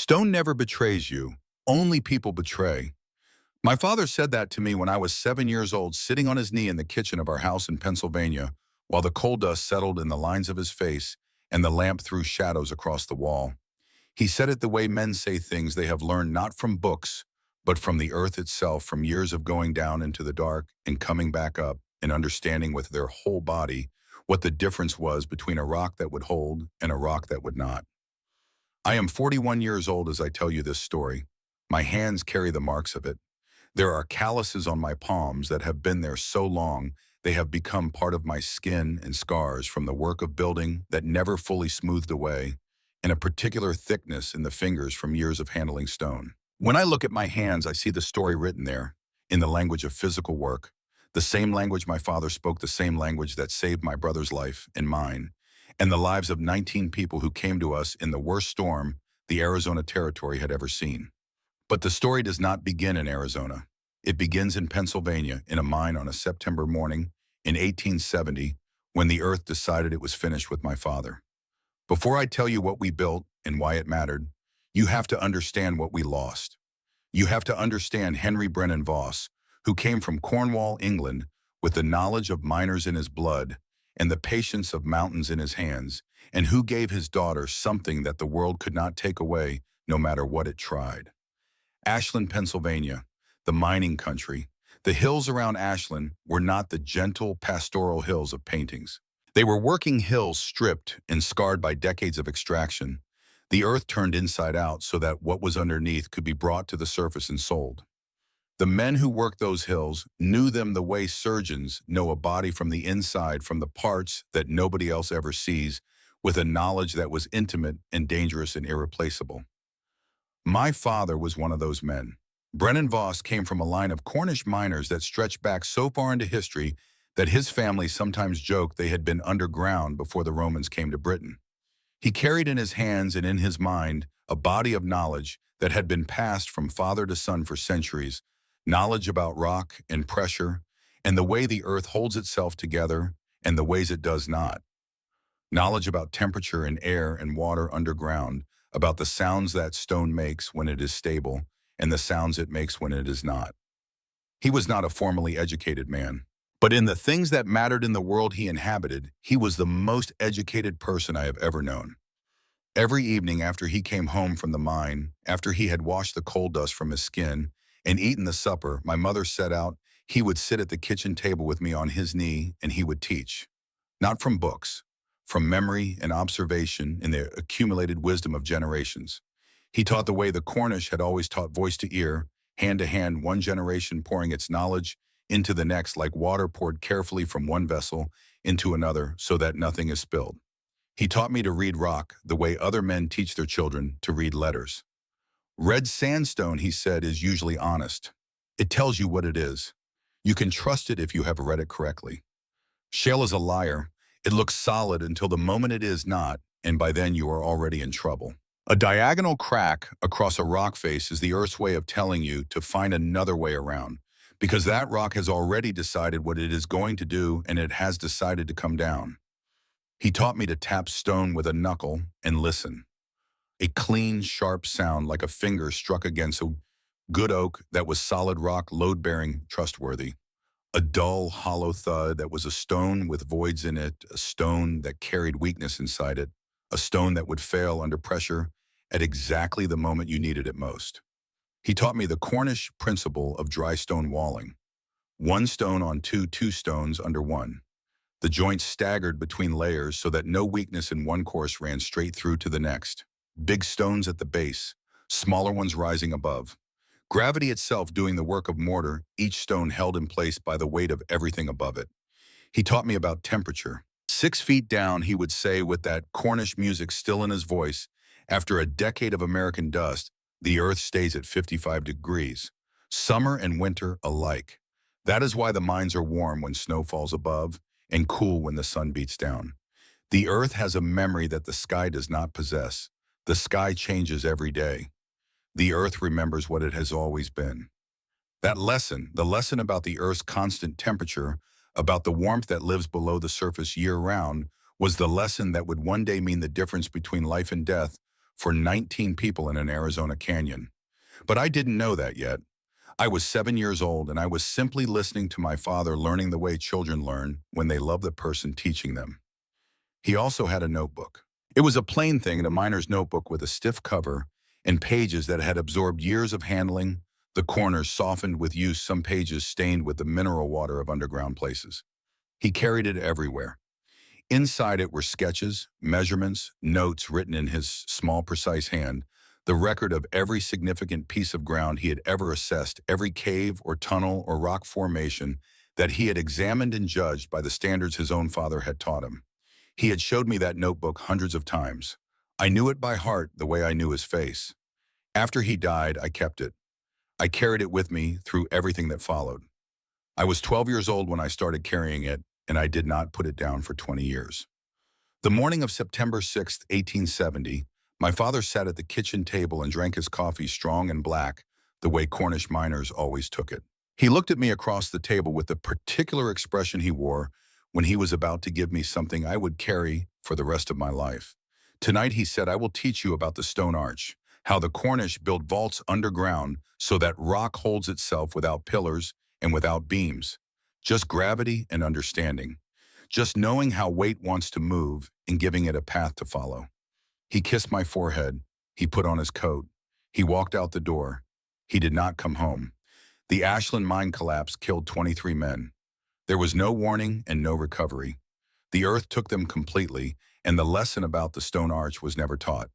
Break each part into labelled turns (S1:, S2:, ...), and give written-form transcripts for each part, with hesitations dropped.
S1: Stone never betrays you. Only people betray. My father said that to me when I was 7 years old, sitting on his knee in the kitchen of our house in Pennsylvania, while the coal dust settled in the lines of his face and the lamp threw shadows across the wall. He said it the way men say things they have learned not from books, but from the earth itself, from years of going down into the dark and coming back up and understanding with their whole body what the difference was between a rock that would hold and a rock that would not. I am 41 years old as I tell you this story. My hands carry the marks of it. There are calluses on my palms that have been there so long they have become part of my skin, and scars from the work of building that never fully smoothed away, and a particular thickness in the fingers from years of handling stone. When I look at my hands, I see the story written there, in the language of physical work, the same language my father spoke, the same language that saved my brother's life and mine, and the lives of 19 people who came to us in the worst storm the Arizona Territory had ever seen. But the story does not begin in Arizona. It begins in Pennsylvania, in a mine on a September morning in 1870, when the earth decided it was finished with my father. Before I tell you what we built and why it mattered, you have to understand what we lost. You have to understand Henry Brennan Voss, who came from Cornwall, England, with the knowledge of miners in his blood and the patience of mountains in his hands, and who gave his daughter something that the world could not take away, no matter what it tried. Ashland, Pennsylvania, the mining country. The hills around Ashland were not the gentle pastoral hills of paintings. They were working hills stripped and scarred by decades of extraction. The earth turned inside out so that what was underneath could be brought to the surface and sold. The men who worked those hills knew them the way surgeons know a body from the inside, from the parts that nobody else ever sees, with a knowledge that was intimate and dangerous and irreplaceable. My father was one of those men. Brennan Voss came from a line of Cornish miners that stretched back so far into history that his family sometimes joked they had been underground before the Romans came to Britain. He carried in his hands and in his mind a body of knowledge that had been passed from father to son for centuries, knowledge about rock and pressure and the way the earth holds itself together and the ways it does not. Knowledge about temperature and air and water underground, about the sounds that stone makes when it is stable and the sounds it makes when it is not. He was not a formally educated man, but in the things that mattered in the world he inhabited, he was the most educated person I have ever known. Every evening after he came home from the mine, after he had washed the coal dust from his skin and eaten the supper my mother set out, he would sit at the kitchen table with me on his knee and he would teach. Not from books, from memory and observation and the accumulated wisdom of generations. He taught the way the Cornish had always taught, voice to ear, hand to hand, one generation pouring its knowledge into the next like water poured carefully from one vessel into another so that nothing is spilled. He taught me to read rock the way other men teach their children to read letters. Red sandstone, he said, is usually honest. It tells you what it is. You can trust it if you have read it correctly. Shale is a liar. It looks solid until the moment it is not, and by then you are already in trouble. A diagonal crack across a rock face is the Earth's way of telling you to find another way around, because that rock has already decided what it is going to do and it has decided to come down. He taught me to tap stone with a knuckle and listen. A clean, sharp sound like a finger struck against a good oak that was solid rock, load-bearing, trustworthy. A dull, hollow thud that was a stone with voids in it, a stone that carried weakness inside it, a stone that would fail under pressure at exactly the moment you needed it most. He taught me the Cornish principle of dry stone walling. One stone on two stones under one. The joints staggered between layers so that no weakness in one course ran straight through to the next. Big stones at the base, smaller ones rising above. Gravity itself doing the work of mortar, each stone held in place by the weight of everything above it. He taught me about temperature. 6 feet down, he would say with that Cornish music still in his voice, after a decade of American dust, the earth stays at 55 degrees, summer and winter alike. That is why the mines are warm when snow falls above and cool when the sun beats down. The earth has a memory that the sky does not possess. The sky changes every day. The earth remembers what it has always been. That lesson, the lesson about the earth's constant temperature, about the warmth that lives below the surface year-round, was the lesson that would one day mean the difference between life and death for 19 people in an Arizona canyon. But I didn't know that yet. I was 7 years old and I was simply listening to my father learning the way children learn when they love the person teaching them. He also had a notebook. It was a plain thing, a miner's notebook with a stiff cover and pages that had absorbed years of handling, the corners softened with use, some pages stained with the mineral water of underground places. He carried it everywhere. Inside it were sketches, measurements, notes written in his small, precise hand, the record of every significant piece of ground he had ever assessed, every cave or tunnel or rock formation that he had examined and judged by the standards his own father had taught him. He had showed me that notebook hundreds of times. I knew it by heart the way I knew his face. After he died, I kept it. I carried it with me through everything that followed. I was 12 years old when I started carrying it, and I did not put it down for 20 years. The morning of September 6, 1870, my father sat at the kitchen table and drank his coffee strong and black, the way Cornish miners always took it. He looked at me across the table with the particular expression he wore when he was about to give me something I would carry for the rest of my life. Tonight, he said, I will teach you about the stone arch, how the Cornish built vaults underground so that rock holds itself without pillars and without beams. Just gravity and understanding. Just knowing how weight wants to move and giving it a path to follow. He kissed my forehead. He put on his coat. He walked out the door. He did not come home. The Ashland mine collapse killed 23 men. There was no warning and no recovery. The earth took them completely, and the lesson about the stone arch was never taught.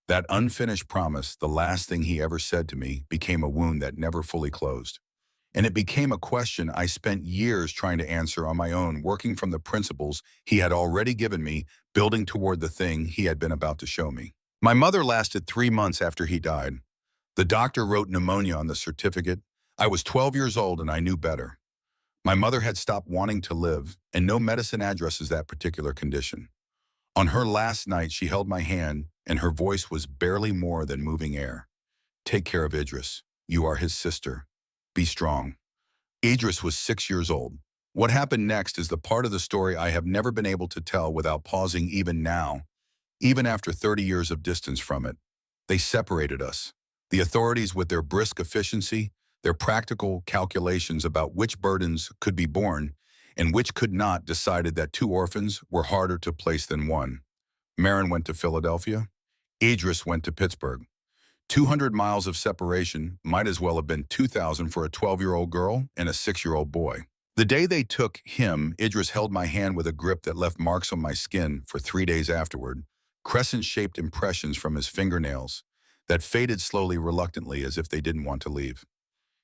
S1: That unfinished promise, the last thing he ever said to me, became a wound that never fully closed. And it became a question I spent years trying to answer on my own, working from the principles he had already given me, building toward the thing he had been about to show me. My mother lasted 3 months after he died. The doctor wrote pneumonia on the certificate. I was 12 years old and I knew better. My mother had stopped wanting to live, and no medicine addresses that particular condition. On her last night, she held my hand, and her voice was barely more than moving air. Take care of Idris. You are his sister. Be strong. Idris was 6 years old. What happened next is the part of the story I have never been able to tell without pausing even now, even after 30 years of distance from it. They separated us. The authorities, with their brisk efficiency, their practical calculations about which burdens could be borne and which could not, decided that 2 orphans were harder to place than 1. Marin went to Philadelphia. Idris went to Pittsburgh. 200 miles of separation might as well have been 2,000 for a 12-year-old girl and a 6-year-old boy. The day they took him, Idris held my hand with a grip that left marks on my skin for 3 days afterward, crescent-shaped impressions from his fingernails that faded slowly, reluctantly, as if they didn't want to leave.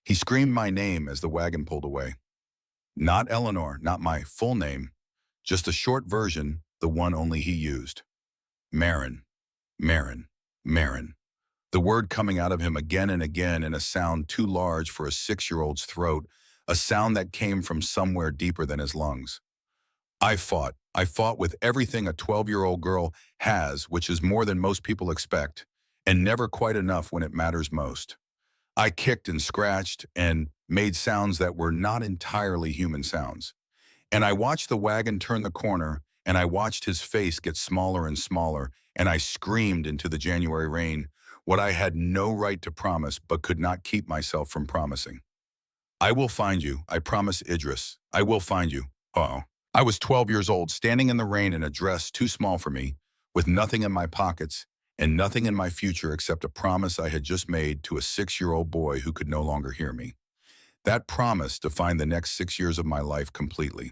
S1: He screamed my name as the wagon pulled away. Not Eleanor, not my full name, just a short version, the one only he used. Marin, Marin, Marin. The word coming out of him again and again in a sound too large for a 6-year-old's throat, a sound that came from somewhere deeper than his lungs. I fought with everything a 12-year-old girl has, which is more than most people expect, and never quite enough when it matters most. I kicked and scratched and made sounds that were not entirely human sounds. And I watched the wagon turn the corner, and I watched his face get smaller and smaller, and I screamed into the January rain what I had no right to promise but could not keep myself from promising. I will find you, I promise Idris. I will find you. Uh-oh. I was 12 years old, standing in the rain in a dress too small for me, with nothing in my pockets and nothing in my future except a promise I had just made to a 6-year-old boy who could no longer hear me. That promise defined the next 6 years of my life completely.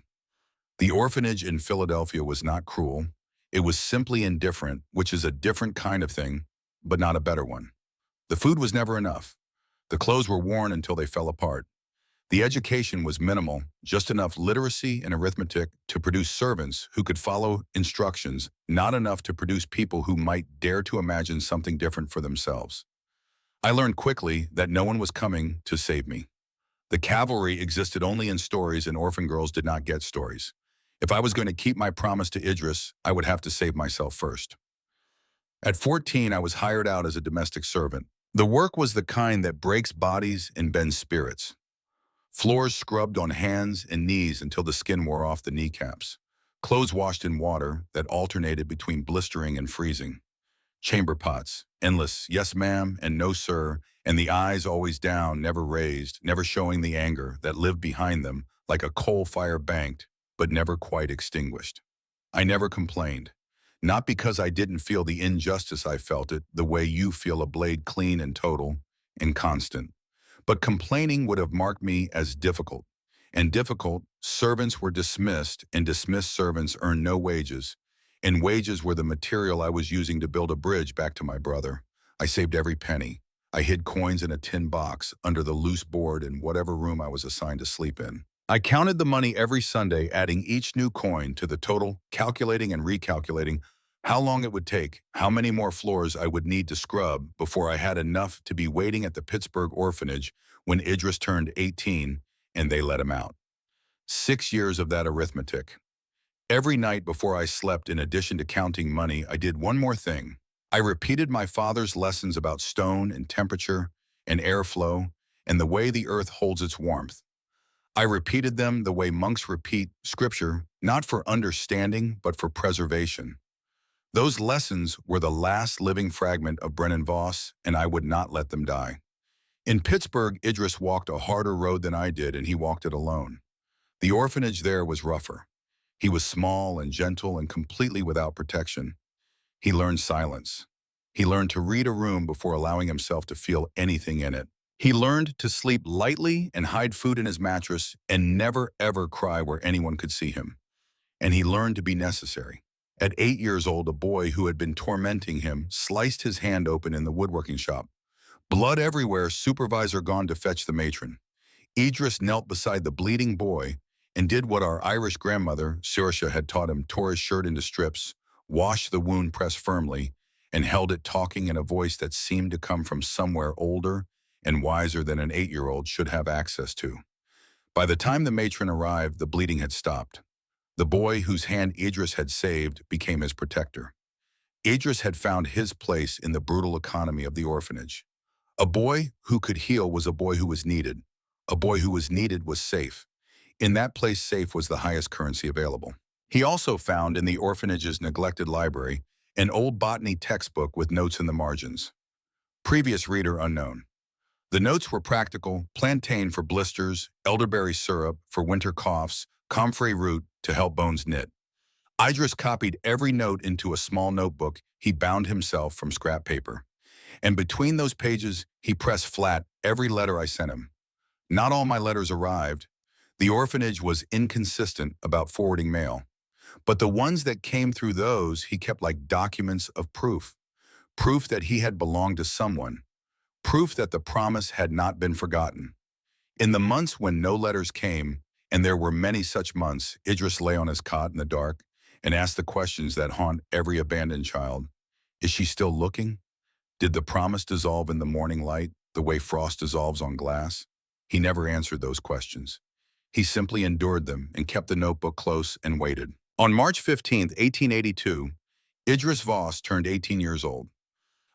S1: The orphanage in Philadelphia was not cruel. It was simply indifferent, which is a different kind of thing, but not a better one. The food was never enough. The clothes were worn until they fell apart. The education was minimal, just enough literacy and arithmetic to produce servants who could follow instructions, not enough to produce people who might dare to imagine something different for themselves. I learned quickly that no one was coming to save me. The cavalry existed only in stories, and orphan girls did not get stories. If I was going to keep my promise to Idris, I would have to save myself first. At 14, I was hired out as a domestic servant. The work was the kind that breaks bodies and bends spirits. Floors scrubbed on hands and knees until the skin wore off the kneecaps. Clothes washed in water that alternated between blistering and freezing. Chamber pots, endless yes ma'am and no sir, and the eyes always down, never raised, never showing the anger that lived behind them like a coal fire banked, but never quite extinguished. I never complained. Not because I didn't feel the injustice I felt it, the way you feel a blade clean and total and constant. But complaining would have marked me as difficult. And difficult, servants were dismissed, and dismissed servants earned no wages. And wages were the material I was using to build a bridge back to my brother. I saved every penny. I hid coins in a tin box under the loose board in whatever room I was assigned to sleep in. I counted the money every Sunday, adding each new coin to the total, calculating and recalculating how long it would take, how many more floors I would need to scrub before I had enough to be waiting at the Pittsburgh orphanage when Idris turned 18 and they let him out. 6 years of that arithmetic. Every night before I slept, in addition to counting money, I did one more thing. I repeated my father's lessons about stone and temperature and airflow and the way the earth holds its warmth. I repeated them the way monks repeat scripture, not for understanding, but for preservation. Those lessons were the last living fragment of Brennan Voss, and I would not let them die. In Pittsburgh, Idris walked a harder road than I did, and he walked it alone. The orphanage there was rougher. He was small and gentle and completely without protection. He learned silence. He learned to read a room before allowing himself to feel anything in it. He learned to sleep lightly and hide food in his mattress and never ever cry where anyone could see him. And he learned to be necessary. At 8 years old, a boy who had been tormenting him sliced his hand open in the woodworking shop. Blood everywhere, supervisor gone to fetch the matron. Idris knelt beside the bleeding boy and did what our Irish grandmother, Saoirse, had taught him: tore his shirt into strips, washed the wound, pressed firmly, and held it, talking in a voice that seemed to come from somewhere older and wiser than an 8-year-old should have access to. By the time the matron arrived, the bleeding had stopped. The boy whose hand Idris had saved became his protector. Idris had found his place in the brutal economy of the orphanage. A boy who could heal was a boy who was needed. A boy who was needed was safe. In that place, safe was the highest currency available. He also found in the orphanage's neglected library an old botany textbook with notes in the margins. Previous reader unknown. The notes were practical: plantain for blisters, elderberry syrup for winter coughs, comfrey root to help bones knit. Idris copied every note into a small notebook he bound himself from scrap paper. And between those pages, he pressed flat every letter I sent him. Not all my letters arrived. The orphanage was inconsistent about forwarding mail. But the ones that came through, those he kept like documents of proof. Proof that he had belonged to someone. Proof that the promise had not been forgotten. In the months when no letters came, and there were many such months, Idris lay on his cot in the dark and asked the questions that haunt every abandoned child. Is she still looking? Did the promise dissolve in the morning light, the way frost dissolves on glass? He never answered those questions. He simply endured them and kept the notebook close and waited. On March 15, 1882, Idris Voss turned 18 years old.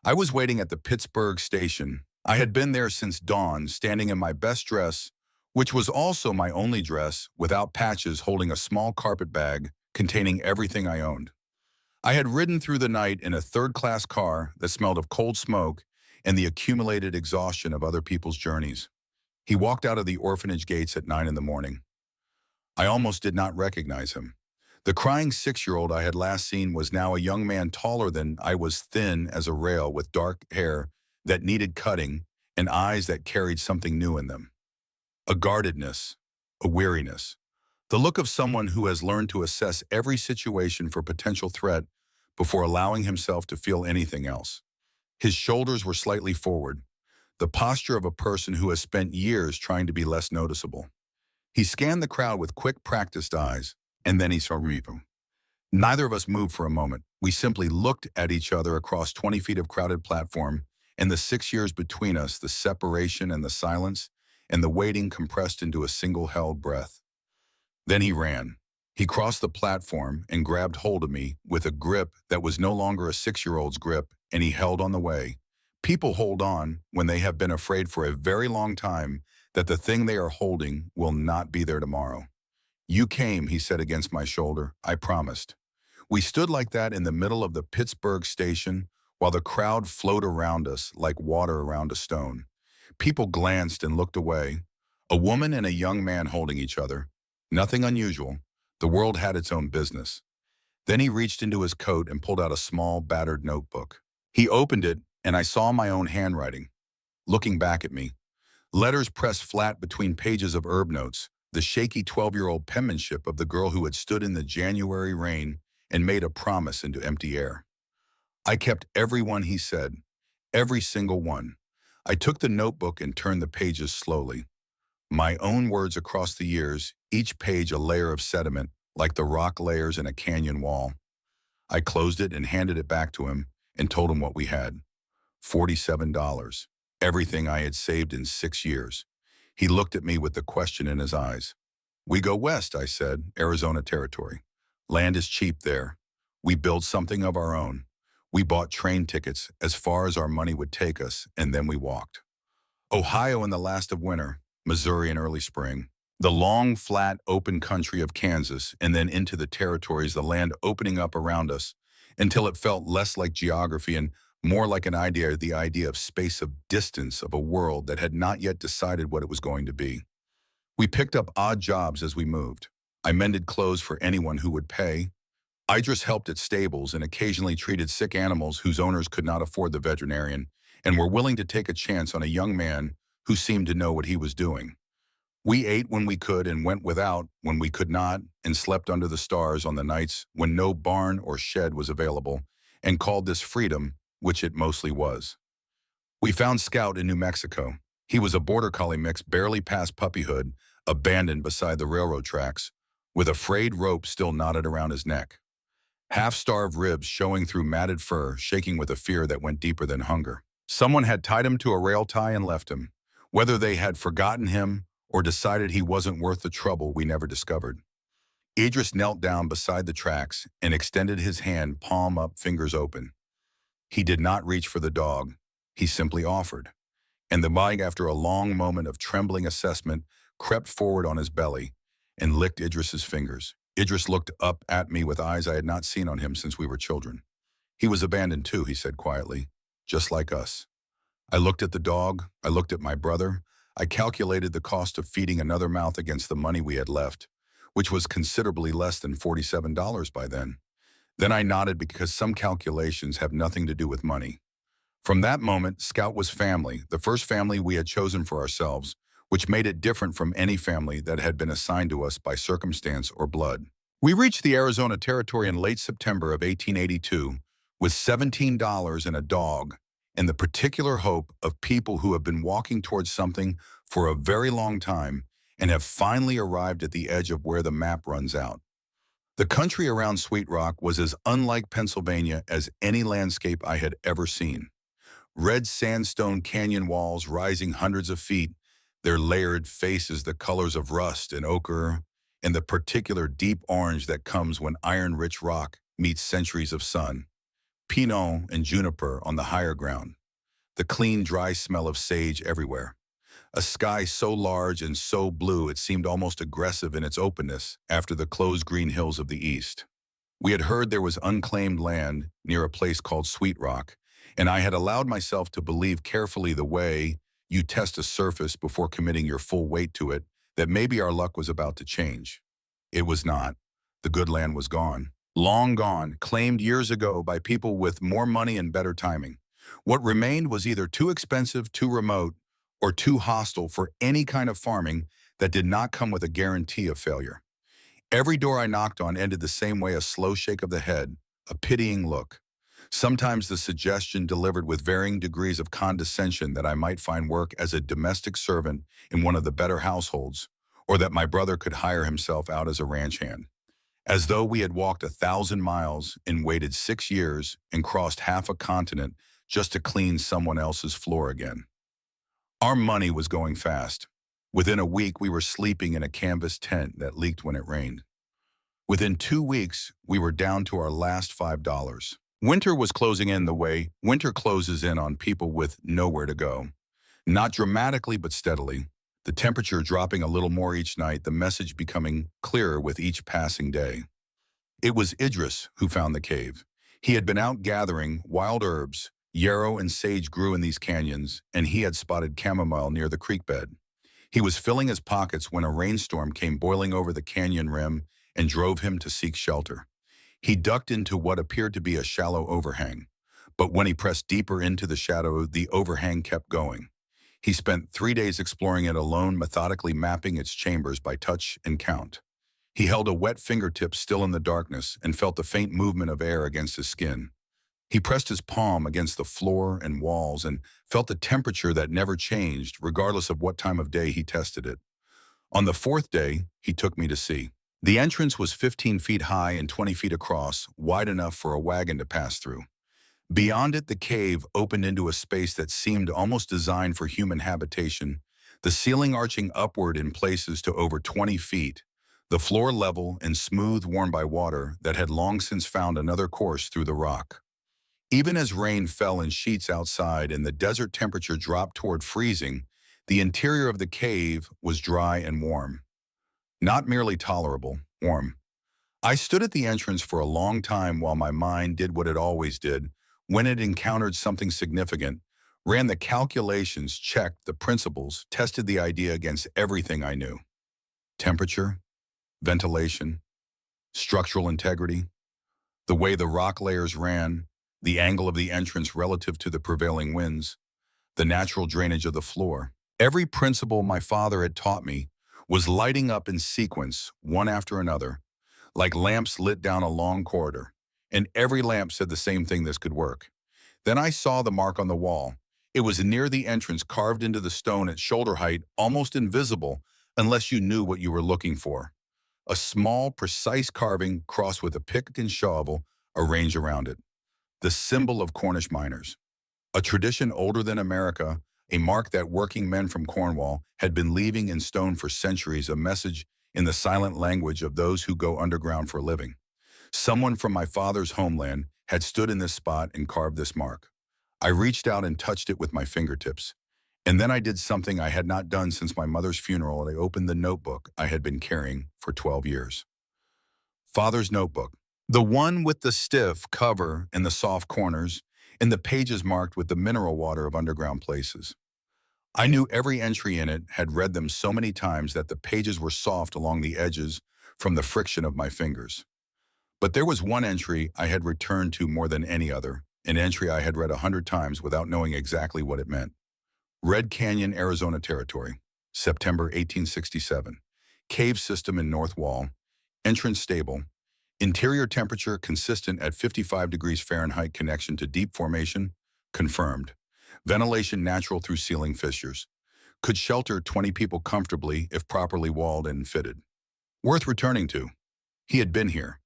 S1: I was waiting at the Pittsburgh station. I had been there since dawn, standing in my best dress, which was also my only dress, without patches, holding a small carpet bag containing everything I owned. I had ridden through the night in a third-class car that smelled of cold smoke and the accumulated exhaustion of other people's journeys. He walked out of the orphanage gates at 9 in the morning. I almost did not recognize him. The crying 6-year-old I had last seen was now a young man taller than I was, thin as a rail, with dark hair that needed cutting and eyes that carried something new in them. A guardedness, a weariness, the look of someone who has learned to assess every situation for potential threat before allowing himself to feel anything else. His shoulders were slightly forward, the posture of a person who has spent years trying to be less noticeable. He scanned the crowd with quick, practiced eyes, and then he saw me. Neither of us moved for a moment. We simply looked at each other across 20 feet of crowded platform, and the 6 years between us, the separation and the silence, and the waiting compressed into a single held breath. Then he ran. He crossed the platform and grabbed hold of me with a grip that was no longer a 6-year-old's grip, and he held on the way. People hold on when they have been afraid for a very long time that the thing they are holding will not be there tomorrow. You came, he said against my shoulder. I promised. We stood like that in the middle of the Pittsburgh station, while the crowd flowed around us like water around a stone. People glanced and looked away. A woman and a young man holding each other. Nothing unusual. The world had its own business. Then he reached into his coat and pulled out a small, battered notebook. He opened it, and I saw my own handwriting, looking back at me. Letters pressed flat between pages of herb notes, the shaky 12-year-old penmanship of the girl who had stood in the January rain and made a promise into empty air. I kept every one he said, every single one. I took the notebook and turned the pages slowly. My own words across the years, each page a layer of sediment, like the rock layers in a canyon wall. I closed it and handed it back to him and told him what we had. $47. Everything I had saved in 6 years. He looked at me with the question in his eyes. We go west, I said, Arizona territory. Land is cheap there. We build something of our own. We bought train tickets as far as our money would take us, and then we walked. Ohio in the last of winter, Missouri in early spring. The long, flat, open country of Kansas, and then into the territories, the land opening up around us, until it felt less like geography and more like the idea of space, of distance, of a world that had not yet decided what it was going to be. We picked up odd jobs as we moved. I mended clothes for anyone who would pay. Idris helped at stables and occasionally treated sick animals whose owners could not afford the veterinarian and were willing to take a chance on a young man who seemed to know what he was doing. We ate when we could and went without when we could not, and slept under the stars on the nights when no barn or shed was available, and called this freedom, which it mostly was. We found Scout in New Mexico. He was a border collie mix barely past puppyhood, abandoned beside the railroad tracks, with a frayed rope still knotted around his neck. Half-starved ribs showing through matted fur, shaking with a fear that went deeper than hunger. Someone had tied him to a rail tie and left him. Whether they had forgotten him or decided he wasn't worth the trouble, we never discovered. Idris knelt down beside the tracks and extended his hand, palm up, fingers open. He did not reach for the dog. He simply offered. And the dog, after a long moment of trembling assessment, crept forward on his belly and licked Idris's fingers. Idris looked up at me with eyes I had not seen on him since we were children. He was abandoned too, he said quietly, just like us. I looked at the dog. I looked at my brother. I calculated the cost of feeding another mouth against the money we had left, which was considerably less than $47 by then. Then I nodded because some calculations have nothing to do with money. From that moment, Scout was family, the first family we had chosen for ourselves, which made it different from any family that had been assigned to us by circumstance or blood. We reached the Arizona territory in late September of 1882 with $17 and a dog, and the particular hope of people who have been walking towards something for a very long time and have finally arrived at the edge of where the map runs out. The country around Sweet Rock was as unlike Pennsylvania as any landscape I had ever seen. Red sandstone canyon walls rising hundreds of feet, their layered faces the colors of rust and ochre, and the particular deep orange that comes when iron-rich rock meets centuries of sun. Pinot and juniper on the higher ground. The clean, dry smell of sage everywhere. A sky so large and so blue it seemed almost aggressive in its openness after the closed green hills of the east. We had heard there was unclaimed land near a place called Sweet Rock, and I had allowed myself to believe carefully the way you test a surface before committing your full weight to it, that maybe our luck was about to change. It was not. The good land was gone. Long gone, claimed years ago by people with more money and better timing. What remained was either too expensive, too remote, or too hostile for any kind of farming that did not come with a guarantee of failure. Every door I knocked on ended the same way, a slow shake of the head, a pitying look. Sometimes the suggestion delivered with varying degrees of condescension that I might find work as a domestic servant in one of the better households, or that my brother could hire himself out as a ranch hand. As though we had walked 1,000 miles and waited 6 years and crossed half a continent just to clean someone else's floor again. Our money was going fast. Within a week, we were sleeping in a canvas tent that leaked when it rained. Within 2 weeks, we were down to our last $5. Winter was closing in the way winter closes in on people with nowhere to go. Not dramatically, but steadily. The temperature dropping a little more each night, the message becoming clearer with each passing day. It was Idris who found the cave. He had been out gathering wild herbs. Yarrow and sage grew in these canyons, and he had spotted chamomile near the creek bed. He was filling his pockets when a rainstorm came boiling over the canyon rim and drove him to seek shelter. He ducked into what appeared to be a shallow overhang, but when he pressed deeper into the shadow, the overhang kept going. He spent 3 days exploring it alone, methodically mapping its chambers by touch and count. He held a wet fingertip still in the darkness and felt the faint movement of air against his skin. He pressed his palm against the floor and walls and felt the temperature that never changed, regardless of what time of day he tested it. On the fourth day, he took me to see. The entrance was 15 feet high and 20 feet across, wide enough for a wagon to pass through. Beyond it, the cave opened into a space that seemed almost designed for human habitation, the ceiling arching upward in places to over 20 feet, the floor level and smooth, worn by water that had long since found another course through the rock. Even as rain fell in sheets outside and the desert temperature dropped toward freezing, the interior of the cave was dry and warm. Not merely tolerable, warm. I stood at the entrance for a long time while my mind did what it always did when it encountered something significant, ran the calculations, checked the principles, tested the idea against everything I knew. Temperature, ventilation, structural integrity, the way the rock layers ran, the angle of the entrance relative to the prevailing winds, the natural drainage of the floor. Every principle my father had taught me was lighting up in sequence, one after another, like lamps lit down a long corridor, and every lamp said the same thing: this could work. Then I saw the mark on the wall. It was near the entrance, carved into the stone at shoulder height, almost invisible unless you knew what you were looking for. A small, precise carving crossed with a pick and shovel arranged around it. The symbol of Cornish miners. A tradition older than America, a mark that working men from Cornwall had been leaving in stone for centuries, a message in the silent language of those who go underground for a living. Someone from my father's homeland had stood in this spot and carved this mark. I reached out and touched it with my fingertips. And then I did something I had not done since my mother's funeral, and I opened the notebook I had been carrying for 12 years. Father's notebook. The one with the stiff cover and the soft corners, and the pages marked with the mineral water of underground places. I knew every entry in it, had read them so many times that the pages were soft along the edges from the friction of my fingers. But there was one entry I had returned to more than any other, an entry I had read 100 times without knowing exactly what it meant. Red Canyon, Arizona Territory, September 1867. Cave system in north wall. Entrance stable. Interior temperature consistent at 55 degrees Fahrenheit. Connection to deep formation confirmed. Ventilation natural through ceiling fissures. Could shelter 20 people comfortably if properly walled and fitted. Worth returning to. He had been here.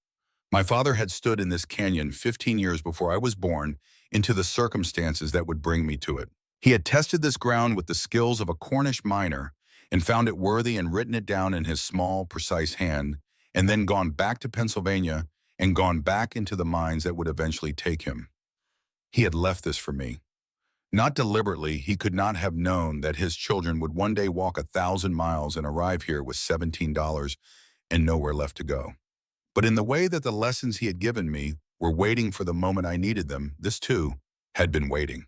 S1: My father had stood in this canyon 15 years before I was born into the circumstances that would bring me to it. He had tested this ground with the skills of a Cornish miner and found it worthy and written it down in his small, precise hand, and then gone back to Pennsylvania and gone back into the mines that would eventually take him. He had left this for me. Not deliberately, he could not have known that his children would one day walk 1,000 miles and arrive here with $17 and nowhere left to go. But in the way that the lessons he had given me were waiting for the moment I needed them, this too had been waiting.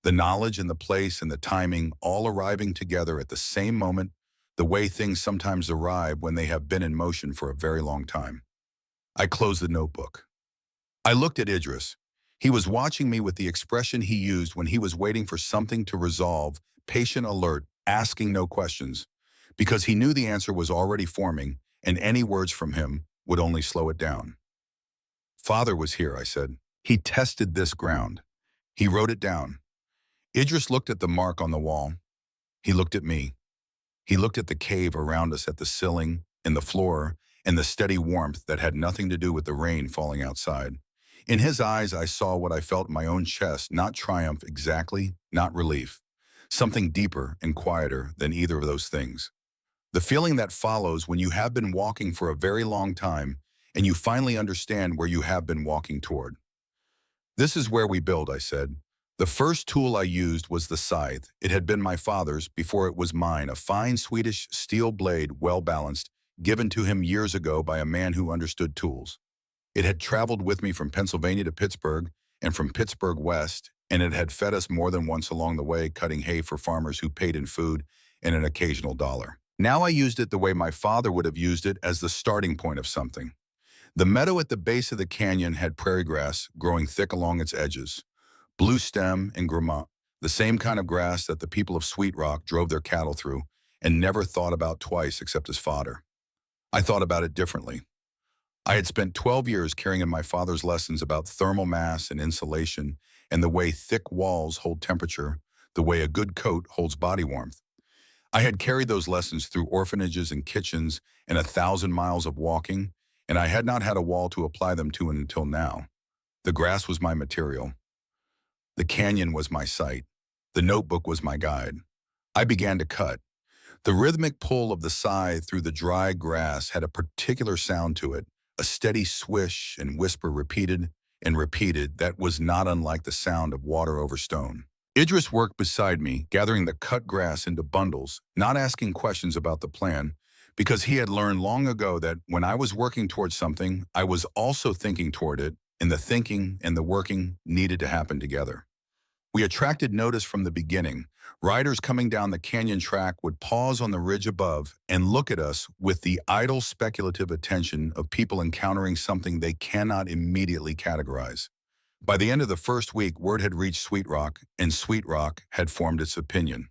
S1: The knowledge and the place and the timing all arriving together at the same moment, the way things sometimes arrive when they have been in motion for a very long time. I closed the notebook. I looked at Idris. He was watching me with the expression he used when he was waiting for something to resolve, patient, alert, asking no questions, because he knew the answer was already forming, and any words from him would only slow it down. Father was here, I said. He tested this ground. He wrote it down. Idris looked at the mark on the wall. He looked at me. He looked at the cave around us, at the ceiling and the floor and the steady warmth that had nothing to do with the rain falling outside. In his eyes, I saw what I felt in my own chest, not triumph exactly, not relief. Something deeper and quieter than either of those things. The feeling that follows when you have been walking for a very long time and you finally understand where you have been walking toward. This is where we build, I said. The first tool I used was the scythe. It had been my father's before it was mine, a fine Swedish steel blade, well balanced, given to him years ago by a man who understood tools. It had traveled with me from Pennsylvania to Pittsburgh and from Pittsburgh west, and it had fed us more than once along the way, cutting hay for farmers who paid in food and an occasional dollar. Now I used it the way my father would have used it, as the starting point of something. The meadow at the base of the canyon had prairie grass growing thick along its edges, blue stem and gramma, the same kind of grass that the people of Sweet Rock drove their cattle through and never thought about twice except as fodder. I thought about it differently. I had spent 12 years carrying in my father's lessons about thermal mass and insulation and the way thick walls hold temperature, the way a good coat holds body warmth. I had carried those lessons through orphanages and kitchens and 1,000 miles of walking, and I had not had a wall to apply them to until now. The grass was my material. The canyon was my site. The notebook was my guide. I began to cut. The rhythmic pull of the scythe through the dry grass had a particular sound to it, a steady swish and whisper repeated and repeated that was not unlike the sound of water over stone. Idris worked beside me, gathering the cut grass into bundles, not asking questions about the plan, because he had learned long ago that when I was working towards something, I was also thinking toward it, and the thinking and the working needed to happen together. We attracted notice from the beginning. Riders coming down the canyon track would pause on the ridge above and look at us with the idle speculative attention of people encountering something they cannot immediately categorize. By the end of the first week, word had reached Sweet Rock, and Sweet Rock had formed its opinion.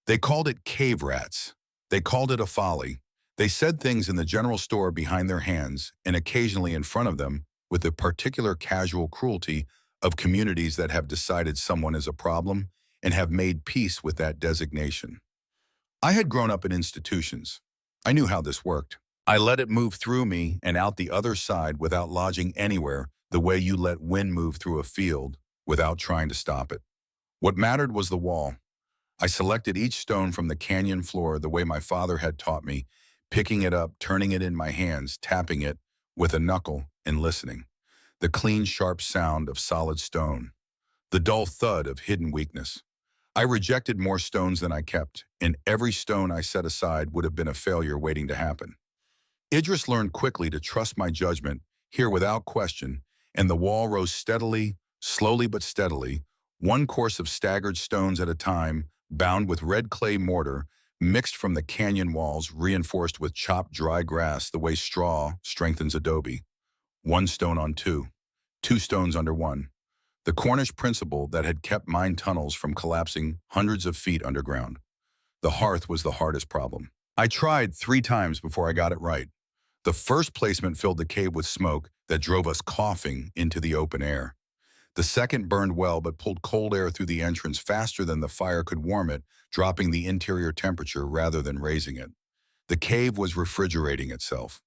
S1: They called it cave rats. They called it a folly. They said things in the general store behind their hands and occasionally in front of them with the particular casual cruelty of communities that have decided someone is a problem and have made peace with that designation. I had grown up in institutions. I knew how this worked. I let it move through me and out the other side without lodging anywhere, the way you let wind move through a field without trying to stop it. What mattered was the wall. I selected each stone from the canyon floor the way my father had taught me, picking it up, turning it in my hands, tapping it with a knuckle and listening. The clean, sharp sound of solid stone. The dull thud of hidden weakness. I rejected more stones than I kept, and every stone I set aside would have been a failure waiting to happen. Idris learned quickly to trust my judgment, here without question, and the wall rose steadily, slowly but steadily, one course of staggered stones at a time, bound with red clay mortar, mixed from the canyon walls, reinforced with chopped dry grass the way straw strengthens adobe. One stone on two, two stones under one. The Cornish principle that had kept mine tunnels from collapsing hundreds of feet underground. The hearth was the hardest problem. I tried 3 times before I got it right. The first placement filled the cave with smoke that drove us coughing into the open air. The second burned well but pulled cold air through the entrance faster than the fire could warm it, dropping the interior temperature rather than raising it. The cave was refrigerating itself.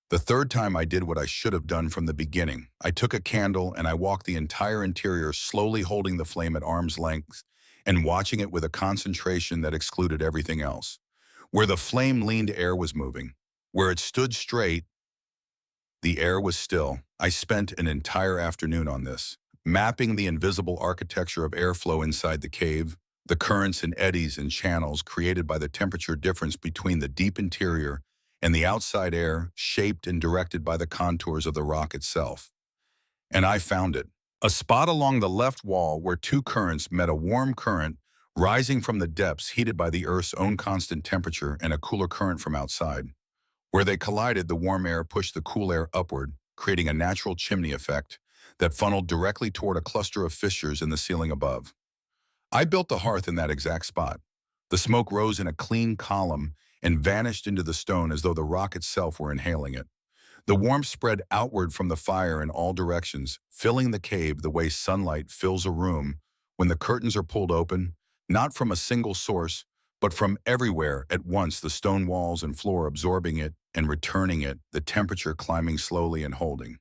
S1: The third time I did what I should have done from the beginning. I took a candle and I walked the entire interior, slowly holding the flame at arm's length and watching it with a concentration that excluded everything else. Where the flame leaned, air was moving. Where it stood straight, the air was still. I spent an entire afternoon on this, mapping the invisible architecture of airflow inside the cave, the currents and eddies and channels created by the temperature difference between the deep interior and the outside air, shaped and directed by the contours of the rock itself. And I found it. A spot along the left wall where 2 currents met, a warm current rising from the depths heated by the Earth's own constant temperature and a cooler current from outside. Where they collided, the warm air pushed the cool air upward, creating a natural chimney effect that funneled directly toward a cluster of fissures in the ceiling above. I built the hearth in that exact spot. The smoke rose in a clean column and vanished into the stone as though the rock itself were inhaling it. The warmth spread outward from the fire in all directions, filling the cave the way sunlight fills a room when the curtains are pulled open, not from a single source, but from everywhere at once, the stone walls and floor absorbing it and returning it, the temperature climbing slowly and holding.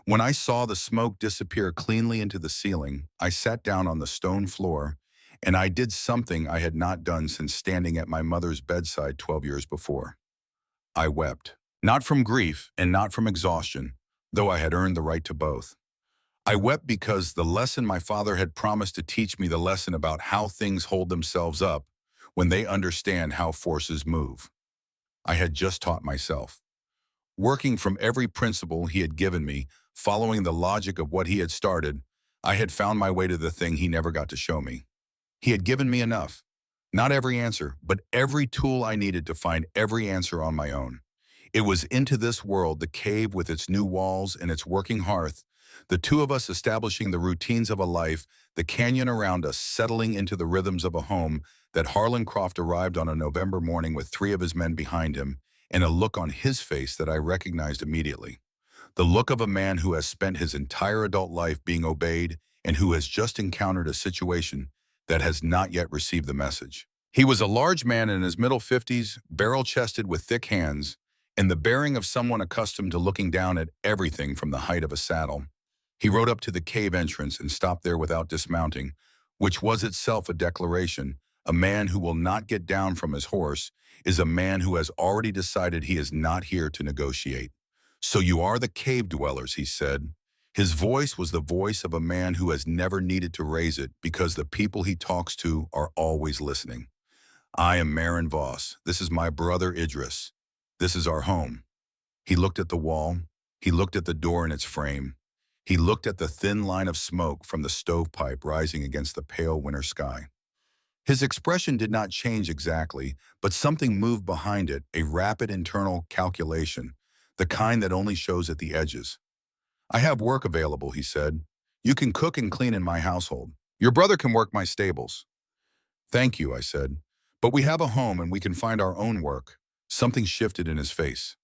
S1: When I saw the smoke disappear cleanly into the ceiling, I sat down on the stone floor, and I did something I had not done since standing at my mother's bedside 12 years before. I wept. Not from grief and not from exhaustion, though I had earned the right to both. I wept because the lesson my father had promised to teach me, the lesson about how things hold themselves up when they understand how forces move, I had just taught myself. Working from every principle he had given me, following the logic of what he had started, I had found my way to the thing he never got to show me. He had given me enough. Not every answer, but every tool I needed to find every answer on my own. It was into this world, the cave with its new walls and its working hearth, the two of us establishing the routines of a life, the canyon around us settling into the rhythms of a home, that Harlan Croft arrived on a November morning with three of his men behind him and a look on his face that I recognized immediately. The look of a man who has spent his entire adult life being obeyed and who has just encountered a situation that has not yet received the message. He was a large man in his middle 50s, barrel-chested with thick hands, and the bearing of someone accustomed to looking down at everything from the height of a saddle. He rode up to the cave entrance and stopped there without dismounting, which was itself a declaration. A man who will not get down from his horse is a man who has already decided he is not here to negotiate. "So you are the cave dwellers," he said. His voice was the voice of a man who has never needed to raise it because the people he talks to are always listening. "I am Marin Voss. This is my brother Idris. This is our home." He looked at the wall. He looked at the door in its frame. He looked at the thin line of smoke from the stovepipe rising against the pale winter sky. His expression did not change exactly, but something moved behind it, a rapid internal calculation, the kind that only shows at the edges. "I have work available," he said. "You can cook and clean in my household. Your brother can work my stables." "Thank you," I said. "But we have a home and we can find our own work." Something shifted in his face,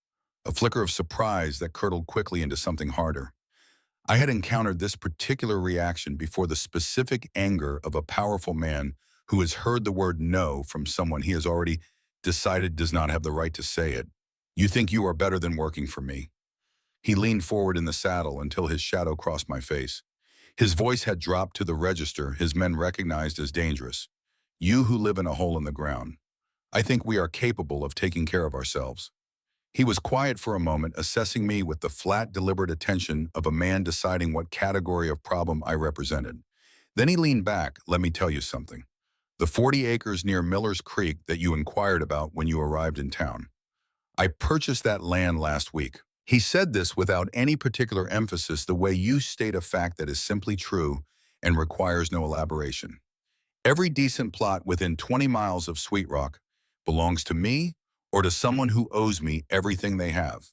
S1: a flicker of surprise that curdled quickly into something harder. I had encountered this particular reaction before, the specific anger of a powerful man who has heard the word no from someone he has already decided does not have the right to say it. "You think you are better than working for me." He leaned forward in the saddle until his shadow crossed my face. His voice had dropped to the register his men recognized as dangerous. "You who live in a hole in the ground. I think we are capable of taking care of ourselves." He was quiet for a moment, assessing me with the flat, deliberate attention of a man deciding what category of problem I represented. Then he leaned back. "Let me tell you something. The 40 acres near Miller's Creek that you inquired about when you arrived in town. I purchased that land last week." He said this without any particular emphasis, the way you state a fact that is simply true and requires no elaboration. "Every decent plot within 20 miles of Sweet Rock belongs to me or to someone who owes me everything they have.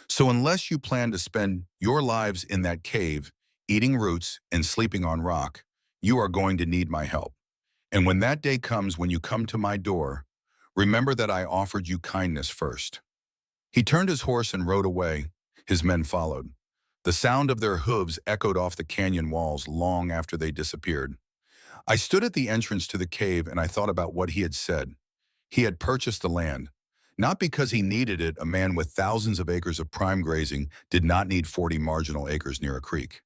S1: So unless you plan to spend your lives in that cave, eating roots and sleeping on rock, you are going to need my help. And when that day comes when you come to my door, remember that I offered you kindness first." He turned his horse and rode away. His men followed. The sound of their hooves echoed off the canyon walls long after they disappeared. I stood at the entrance to the cave and I thought about what he had said. He had purchased the land. Not because he needed it. A man with thousands of acres of prime grazing did not need 40 marginal acres near a creek.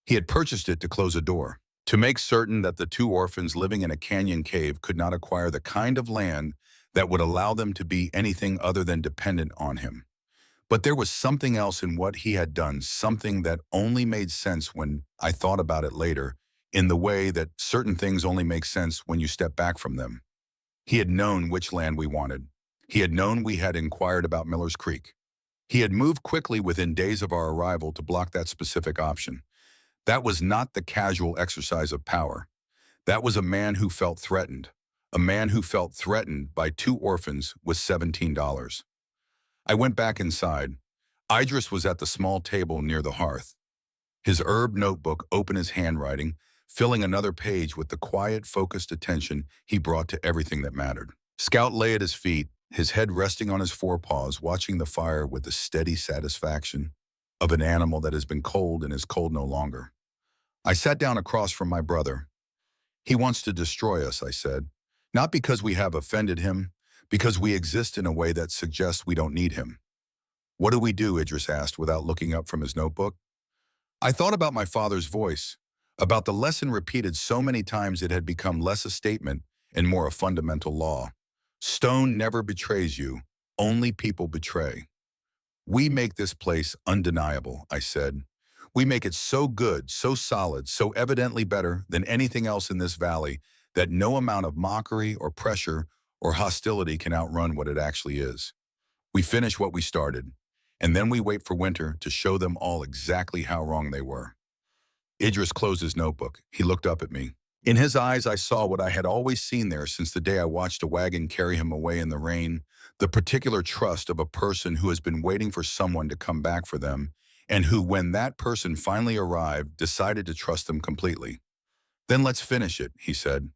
S1: He had purchased it to close a door, to make certain that the two orphans living in a canyon cave could not acquire the kind of land that would allow them to be anything other than dependent on him. But there was something else in what he had done, something that only made sense when I thought about it later, in the way that certain things only make sense when you step back from them. He had known which land we wanted. He had known we had inquired about Miller's Creek. He had moved quickly within days of our arrival to block that specific option. That was not the casual exercise of power. That was a man who felt threatened. A man who felt threatened by two orphans with $17. I went back inside. Idris was at the small table near the hearth. His herb notebook open, his handwriting, filling another page with the quiet, focused attention he brought to everything that mattered. Scout lay at his feet, his head resting on his forepaws, watching the fire with the steady satisfaction of an animal that has been cold and is cold no longer. I sat down across from my brother. "He wants to destroy us," I said. "Not because we have offended him, because we exist in a way that suggests we don't need him." "What do we do?" Idris asked without looking up from his notebook. I thought about my father's voice, about the lesson repeated so many times it had become less a statement and more a fundamental law. Stone never betrays you, only people betray. "We make this place undeniable," I said. "We make it so good, so solid, so evidently better than anything else in this valley that no amount of mockery or pressure or hostility can outrun what it actually is. We finish what we started. and then we wait for winter to show them all exactly how wrong they were. Idris closed his notebook. He looked up at me. In his eyes, I saw what I had always seen there since the day I watched a wagon carry him away in the rain, the particular trust of a person who has been waiting for someone to come back for them, and who, when that person finally arrived, decided to trust them completely. Then let's finish it, he said.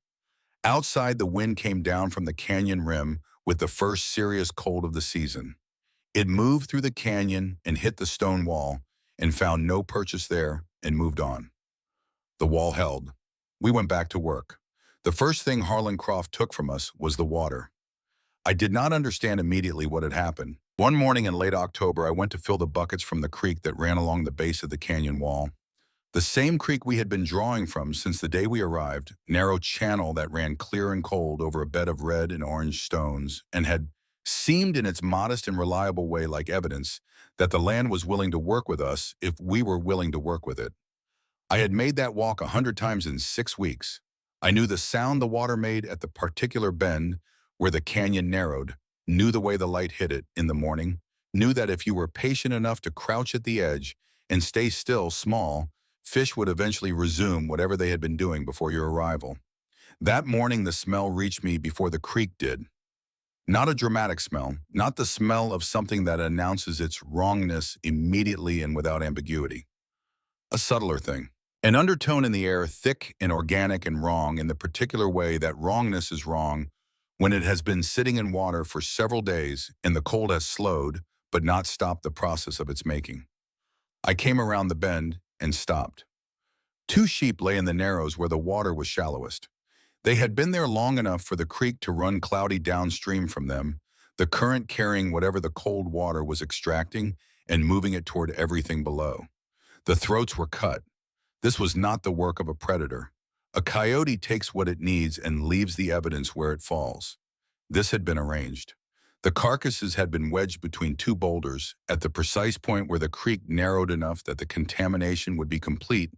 S1: Outside, the wind came down from the canyon rim with the first serious cold of the season. It moved through the canyon and hit the stone wall and found no purchase there and moved on. The wall held. We went back to work. The first thing Harlan Croft took from us was the water. I did not understand immediately what had happened. One morning in late October, I went to fill the buckets from the creek that ran along the base of the canyon wall. The same creek we had been drawing from since the day we arrived, narrow channel that ran clear and cold over a bed of red and orange stones, and had seemed in its modest and reliable way like evidence that the land was willing to work with us if we were willing to work with it. I had made that walk 100 times in 6 weeks. I knew the sound the water made at the particular bend where the canyon narrowed, knew the way the light hit it in the morning, knew that if you were patient enough to crouch at the edge and stay still small, fish would eventually resume whatever they had been doing before your arrival. That morning the smell reached me before the creek did. Not a dramatic smell, not the smell of something that announces its wrongness immediately and without ambiguity. A subtler thing. An undertone in the air, thick and organic and wrong in the particular way that wrongness is wrong when it has been sitting in water for several days and the cold has slowed but not stopped the process of its making. I came around the bend and stopped. 2 sheep lay in the narrows where the water was shallowest. They had been there long enough for the creek to run cloudy downstream from them, the current carrying whatever the cold water was extracting and moving it toward everything below. The throats were cut. This was not the work of a predator. A coyote takes what it needs and leaves the evidence where it falls. This had been arranged. The carcasses had been wedged between 2 boulders at the precise point where the creek narrowed enough that the contamination would be complete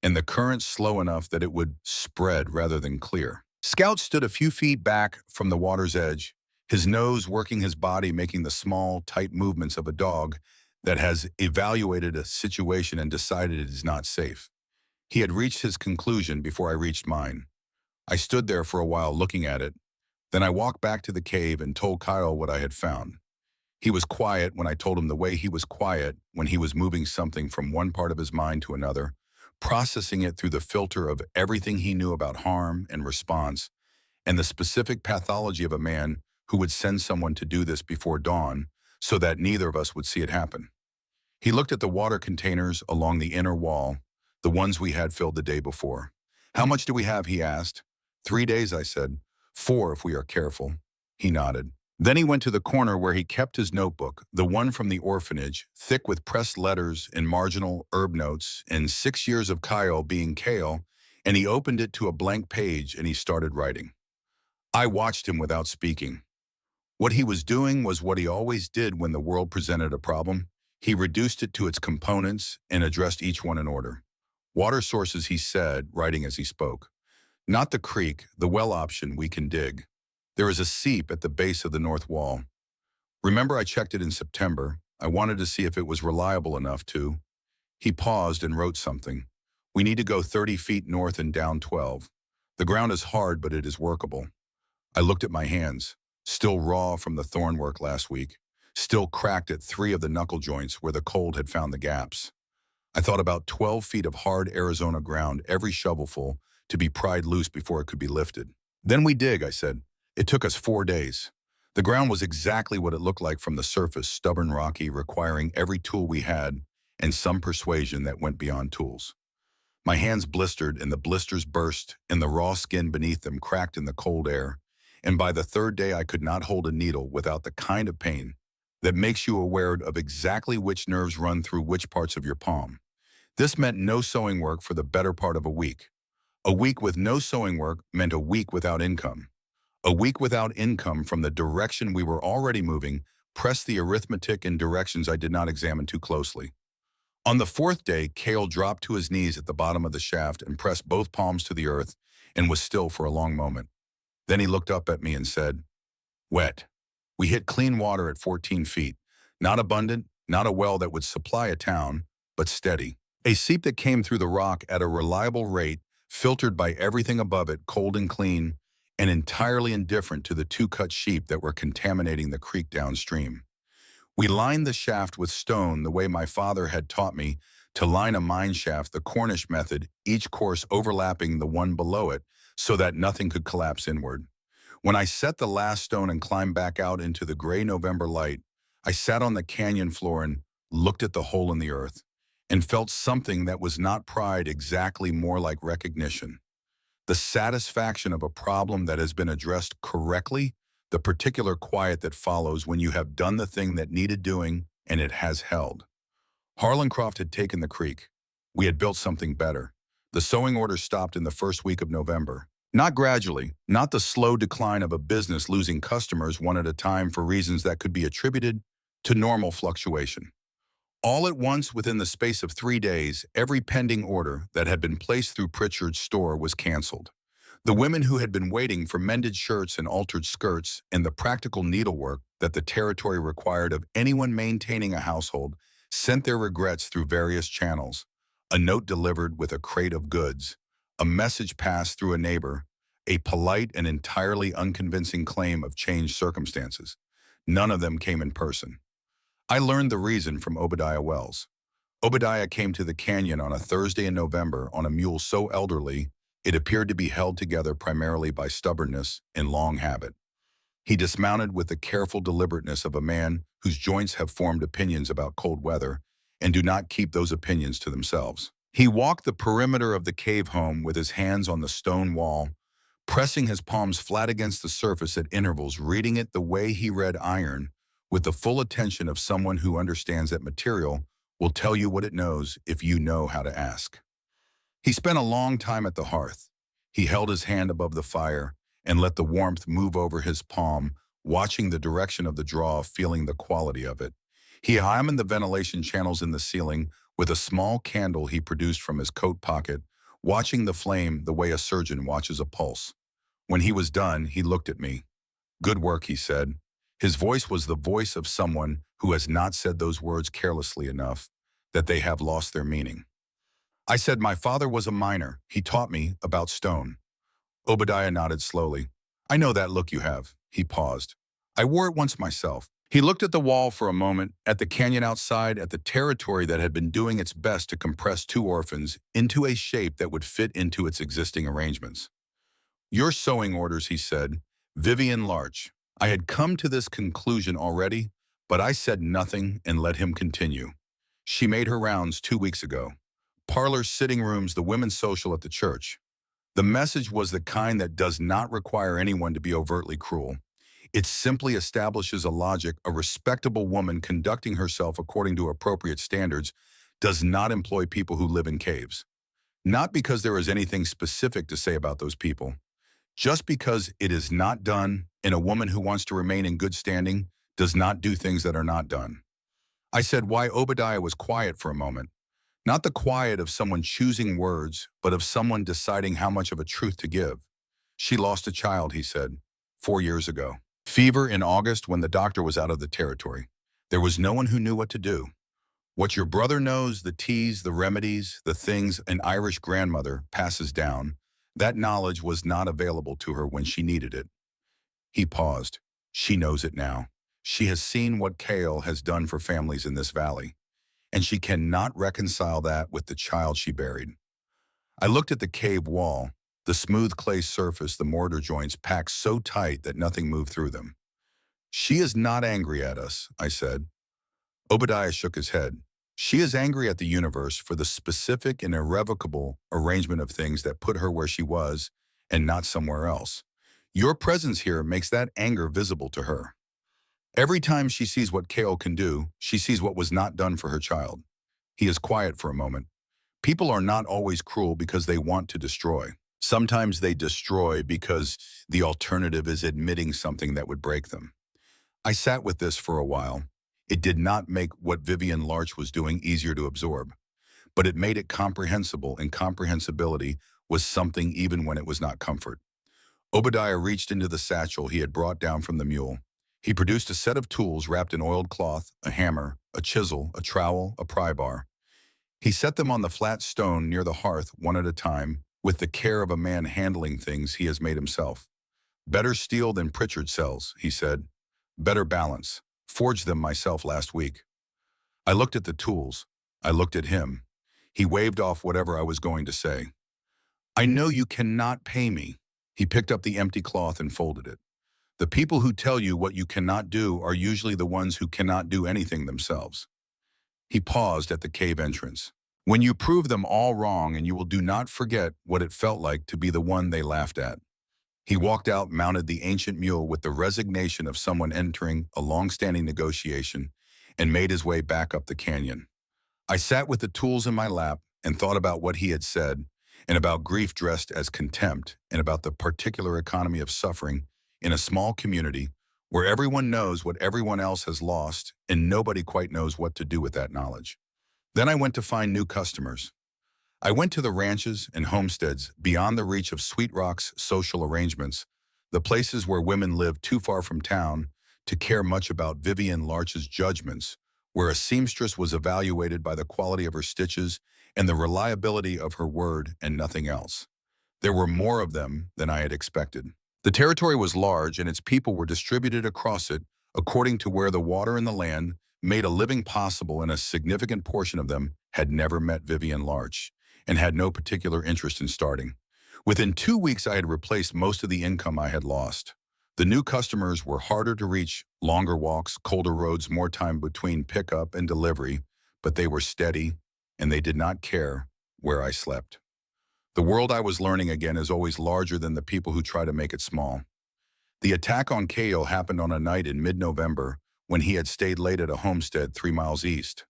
S1: and the current slow enough that it would spread rather than clear. Scout stood a few feet back from the water's edge, his nose working his body, making the small, tight movements of a dog that has evaluated a situation and decided it is not safe. He had reached his conclusion before I reached mine. I stood there for a while looking at it. Then I walked back to the cave and told Kyle what I had found. He was quiet when I told him the way he was quiet when he was moving something from one part of his mind to another, processing it through the filter of everything he knew about harm and response, and the specific pathology of a man who would send someone to do this before dawn so that neither of us would see it happen. He looked at the water containers along the inner wall, the ones we had filled the day before. "How much do we have?" he asked. 3 days, I said. 4 if we are careful. He nodded. Then he went to the corner where he kept his notebook, the one from the orphanage, thick with pressed letters and marginal herb notes and 6 years of Kyle being kale, and he opened it to a blank page and he started writing. I watched him without speaking. What he was doing was what he always did when the world presented a problem. He reduced it to its components and addressed each one in order. Water sources, he said, writing as he spoke. Not the creek, the well option we can dig. There is a seep at the base of the north wall. Remember I checked it in September. I wanted to see if it was reliable enough to. He paused and wrote something. We need to go 30 feet north and down 12. The ground is hard, but it is workable. I looked at my hands, still raw from the thorn work last week, still cracked at 3 of the knuckle joints where the cold had found the gaps. I thought about 12 feet of hard Arizona ground, every shovelful, to be pried loose before it could be lifted. Then we dig, I said. It took us 4 days. The ground was exactly what it looked like from the surface, stubborn, rocky, requiring every tool we had and some persuasion that went beyond tools. My hands blistered and the blisters burst and the raw skin beneath them cracked in the cold air. And by the 3rd day, I could not hold a needle without the kind of pain that makes you aware of exactly which nerves run through which parts of your palm. This meant no sewing work for the better part of a week. A week with no sewing work meant a week without income. A week without income from the direction we were already moving pressed the arithmetic in directions I did not examine too closely. On the 4th day, Cale dropped to his knees at the bottom of the shaft and pressed both palms to the earth and was still for a long moment. Then he looked up at me and said, "Wet." We hit clean water at 14 feet. Not abundant, not a well that would supply a town, but steady. A seep that came through the rock at a reliable rate, filtered by everything above it, cold and clean, and entirely indifferent to the two-cut sheep that were contaminating the creek downstream. We lined the shaft with stone the way my father had taught me to line a mine shaft the Cornish method, each course overlapping the one below it so that nothing could collapse inward. When I set the last stone and climbed back out into the gray November light, I sat on the canyon floor and looked at the hole in the earth and felt something that was not pride, exactly more like recognition. The satisfaction of a problem that has been addressed correctly, the particular quiet that follows when you have done the thing that needed doing and it has held. Harlancroft had taken the creek. We had built something better. The sowing order stopped in the first week of November. Not gradually, not the slow decline of a business losing customers one at a time for reasons that could be attributed to normal fluctuation. All at once, within the space of 3 days, every pending order that had been placed through Pritchard's store was canceled. The women who had been waiting for mended shirts and altered skirts and the practical needlework that the territory required of anyone maintaining a household sent their regrets through various channels. A note delivered with a crate of goods, a message passed through a neighbor, a polite and entirely unconvincing claim of changed circumstances. None of them came in person. I learned the reason from Obadiah Wells. Obadiah came to the canyon on a Thursday in November on a mule so elderly it appeared to be held together primarily by stubbornness and long habit. He dismounted with the careful deliberateness of a man whose joints have formed opinions about cold weather and do not keep those opinions to themselves. He walked the perimeter of the cave home with his hands on the stone wall, pressing his palms flat against the surface at intervals, reading it the way he read iron, with the full attention of someone who understands that material will tell you what it knows if you know how to ask. He spent a long time at the hearth. He held his hand above the fire and let the warmth move over his palm, watching the direction of the draw, feeling the quality of it. He examined the ventilation channels in the ceiling with a small candle he produced from his coat pocket, watching the flame the way a surgeon watches a pulse. When he was done, he looked at me. "Good work," he said. His voice was the voice of someone who has not said those words carelessly enough, that they have lost their meaning. I said, "My father was a miner. He taught me about stone." Obadiah nodded slowly. "I know that look you have." He paused. "I wore it once myself." He looked at the wall for a moment, at the canyon outside, at the territory that had been doing its best to compress two orphans into a shape that would fit into its existing arrangements. "Your sewing orders," he said. "Vivian Larch." I had come to this conclusion already, but I said nothing and let him continue. "She made her rounds 2 weeks ago. Parlors, sitting rooms, the women's social at the church. The message was the kind that does not require anyone to be overtly cruel. It simply establishes a logic. A respectable woman conducting herself according to appropriate standards does not employ people who live in caves. Not because there is anything specific to say about those people, just because it is not done, and a woman who wants to remain in good standing does not do things that are not done." I said why Obadiah was quiet for a moment. Not the quiet of someone choosing words, but of someone deciding how much of a truth to give. "She lost a child," he said, 4 years ago. Fever in August when the doctor was out of the territory. There was no one who knew what to do. What your brother knows, the teas, the remedies, the things an Irish grandmother passes down, that knowledge was not available to her when she needed it. He paused. "She knows it now. She has seen what kale has done for families in this valley, and she cannot reconcile that with the child she buried." I looked at the cave wall, the smooth clay surface, the mortar joints packed so tight that nothing moved through them. "She is not angry at us," I said. Obadiah shook his head. "She is angry at the universe for the specific and irrevocable arrangement of things that put her where she was and not somewhere else. Your presence here makes that anger visible to her. Every time she sees what Kale can do, she sees what was not done for her child." He is quiet for a moment. "People are not always cruel because they want to destroy. Sometimes they destroy because the alternative is admitting something that would break them." I sat with this for a while. It did not make what Vivian Larch was doing easier to absorb, but it made it comprehensible, and comprehensibility was something even when it was not comfort. Obadiah reached into the satchel he had brought down from the mule. He produced a set of tools wrapped in oiled cloth, a hammer, a chisel, a trowel, a pry bar. He set them on the flat stone near the hearth one at a time, with the care of a man handling things he has made himself. Better steel than Pritchard sells, he said. Better balance. Forged them myself last week. I looked at the tools. I looked at him. He waved off whatever I was going to say. I know you cannot pay me. He picked up the empty cloth and folded it. The people who tell you what you cannot do are usually the ones who cannot do anything themselves. He paused at the cave entrance. When you prove them all wrong, and you will do not forget what it felt like to be the one they laughed at. He walked out, mounted the ancient mule with the resignation of someone entering a long-standing negotiation, and made his way back up the canyon. I sat with the tools in my lap and thought about what he had said, and about grief dressed as contempt, and about the particular economy of suffering in a small community where everyone knows what everyone else has lost and nobody quite knows what to do with that knowledge. Then I went to find new customers. I went to the ranches and homesteads beyond the reach of Sweet Rock's social arrangements, the places where women lived too far from town to care much about Vivian Larch's judgments, where a seamstress was evaluated by the quality of her stitches and the reliability of her word and nothing else. There were more of them than I had expected. The territory was large, and its people were distributed across it according to where the water and the land made a living possible, and a significant portion of them had never met Vivian Larch and had no particular interest in starting. Within 2 weeks, I had replaced most of the income I had lost. The new customers were harder to reach, longer walks, colder roads, more time between pickup and delivery, but they were steady, and they did not care where I slept. The world I was learning again is always larger than the people who try to make it small. The attack on Cahill happened on a night in mid-November when he had stayed late at a homestead 3 miles east.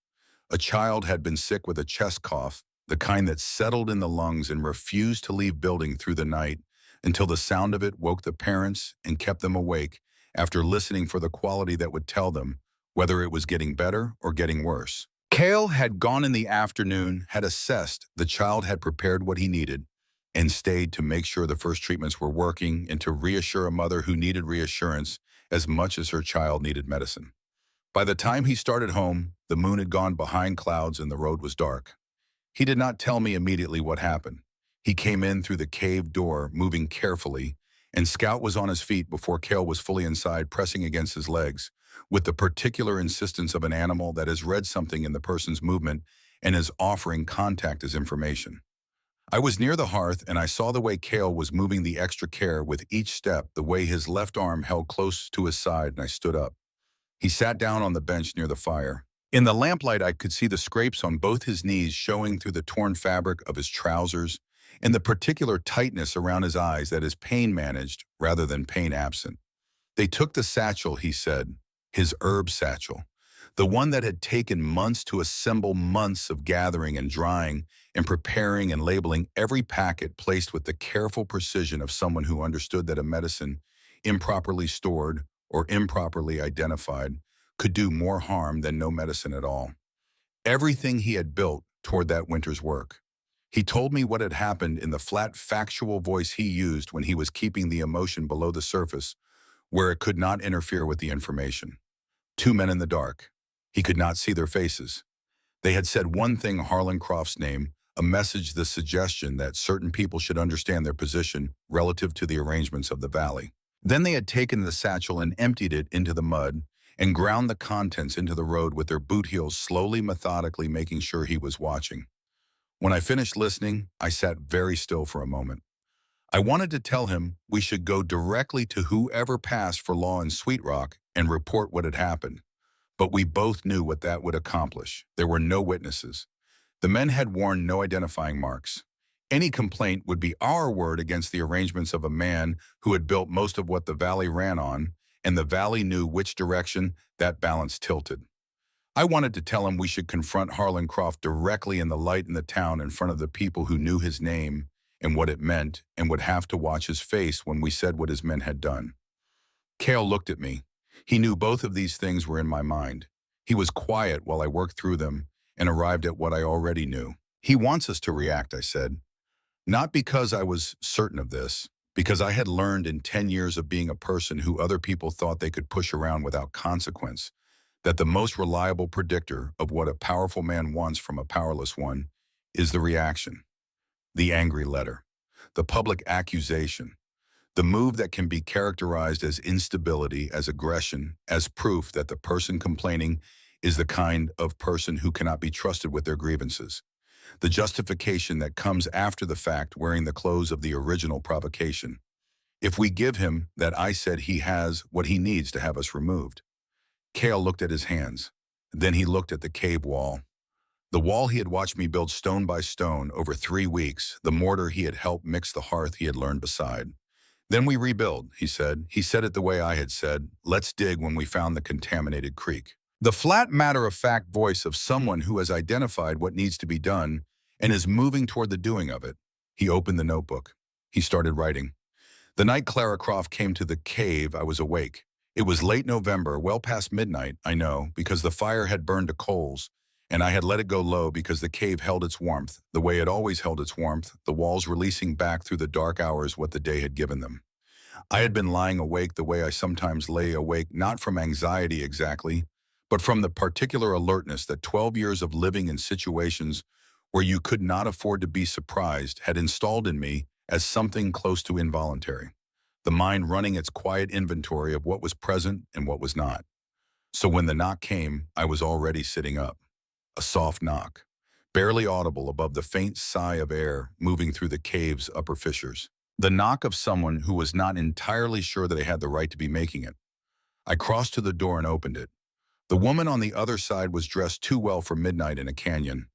S1: A child had been sick with a chest cough, the kind that settled in the lungs and refused to leave building through the night until the sound of it woke the parents and kept them awake after listening for the quality that would tell them whether it was getting better or getting worse. Cale had gone in the afternoon, had assessed the child, had prepared what he needed, and stayed to make sure the first treatments were working and to reassure a mother who needed reassurance as much as her child needed medicine. By the time he started home, the moon had gone behind clouds and the road was dark. He did not tell me immediately what happened. He came in through the cave door, moving carefully, and Scout was on his feet before Cale was fully inside, pressing against his legs, with the particular insistence of an animal that has read something in the person's movement and is offering contact as information. I was near the hearth, and I saw the way Cale was moving the extra care with each step, the way his left arm held close to his side, and I stood up. He sat down on the bench near the fire. In the lamplight, I could see the scrapes on both his knees showing through the torn fabric of his trousers, and the particular tightness around his eyes that is pain managed rather than pain absent. They took the satchel, he said, his herb satchel, the one that had taken months to assemble, months of gathering and drying and preparing and labeling every packet, placed with the careful precision of someone who understood that a medicine improperly stored or improperly identified could do more harm than no medicine at all. Everything he had built toward that winter's work. He told me what had happened in the flat, factual voice he used when he was keeping the emotion below the surface, where it could not interfere with the information. 2 men in the dark. He could not see their faces. They had said one thing: Harlan Croft's name, a message, the suggestion that certain people should understand their position relative to the arrangements of the valley. Then they had taken the satchel and emptied it into the mud and ground the contents into the road with their boot heels, slowly, methodically, making sure he was watching. When I finished listening, I sat very still for a moment. I wanted to tell him we should go directly to whoever passed for law in Sweet Rock and report what had happened. But we both knew what that would accomplish. There were no witnesses. The men had worn no identifying marks. Any complaint would be our word against the arrangements of a man who had built most of what the valley ran on, and the valley knew which direction that balance tilted. I wanted to tell him we should confront Harlan Croft directly in the light in the town, in front of the people who knew his name and what it meant, and would have to watch his face when we said what his men had done. Cale looked at me. He knew both of these things were in my mind. He was quiet while I worked through them and arrived at what I already knew. He wants us to react, I said. Not because I was certain of this, because I had learned in 10 years of being a person who other people thought they could push around without consequence, that the most reliable predictor of what a powerful man wants from a powerless one is the reaction, the angry letter, the public accusation, the move that can be characterized as instability, as aggression, as proof that the person complaining is the kind of person who cannot be trusted with their grievances. The justification that comes after the fact, wearing the clothes of the original provocation. If we give him that, I said, he has what he needs to have us removed. Cale looked at his hands. Then he looked at the cave wall. The wall he had watched me build stone by stone over 3 weeks, the mortar he had helped mix the hearth he had learned beside. Then we rebuild, he said. He said it the way I had said, let's dig when we found the contaminated creek. The flat matter-of-fact voice of someone who has identified what needs to be done and is moving toward the doing of it. He opened the notebook. He started writing. The night Clara Croft came to the cave, I was awake. It was late November, well past midnight, I know, because the fire had burned to coals, and I had let it go low because the cave held its warmth, the way it always held its warmth, the walls releasing back through the dark hours what the day had given them. I had been lying awake the way I sometimes lay awake, not from anxiety exactly, but from the particular alertness that 12 years of living in situations where you could not afford to be surprised had installed in me as something close to involuntary, the mind running its quiet inventory of what was present and what was not. So when the knock came, I was already sitting up. A soft knock, barely audible above the faint sigh of air moving through the cave's upper fissures. The knock of someone who was not entirely sure that they had the right to be making it. I crossed to the door and opened it. The woman on the other side was dressed too well for midnight in a canyon.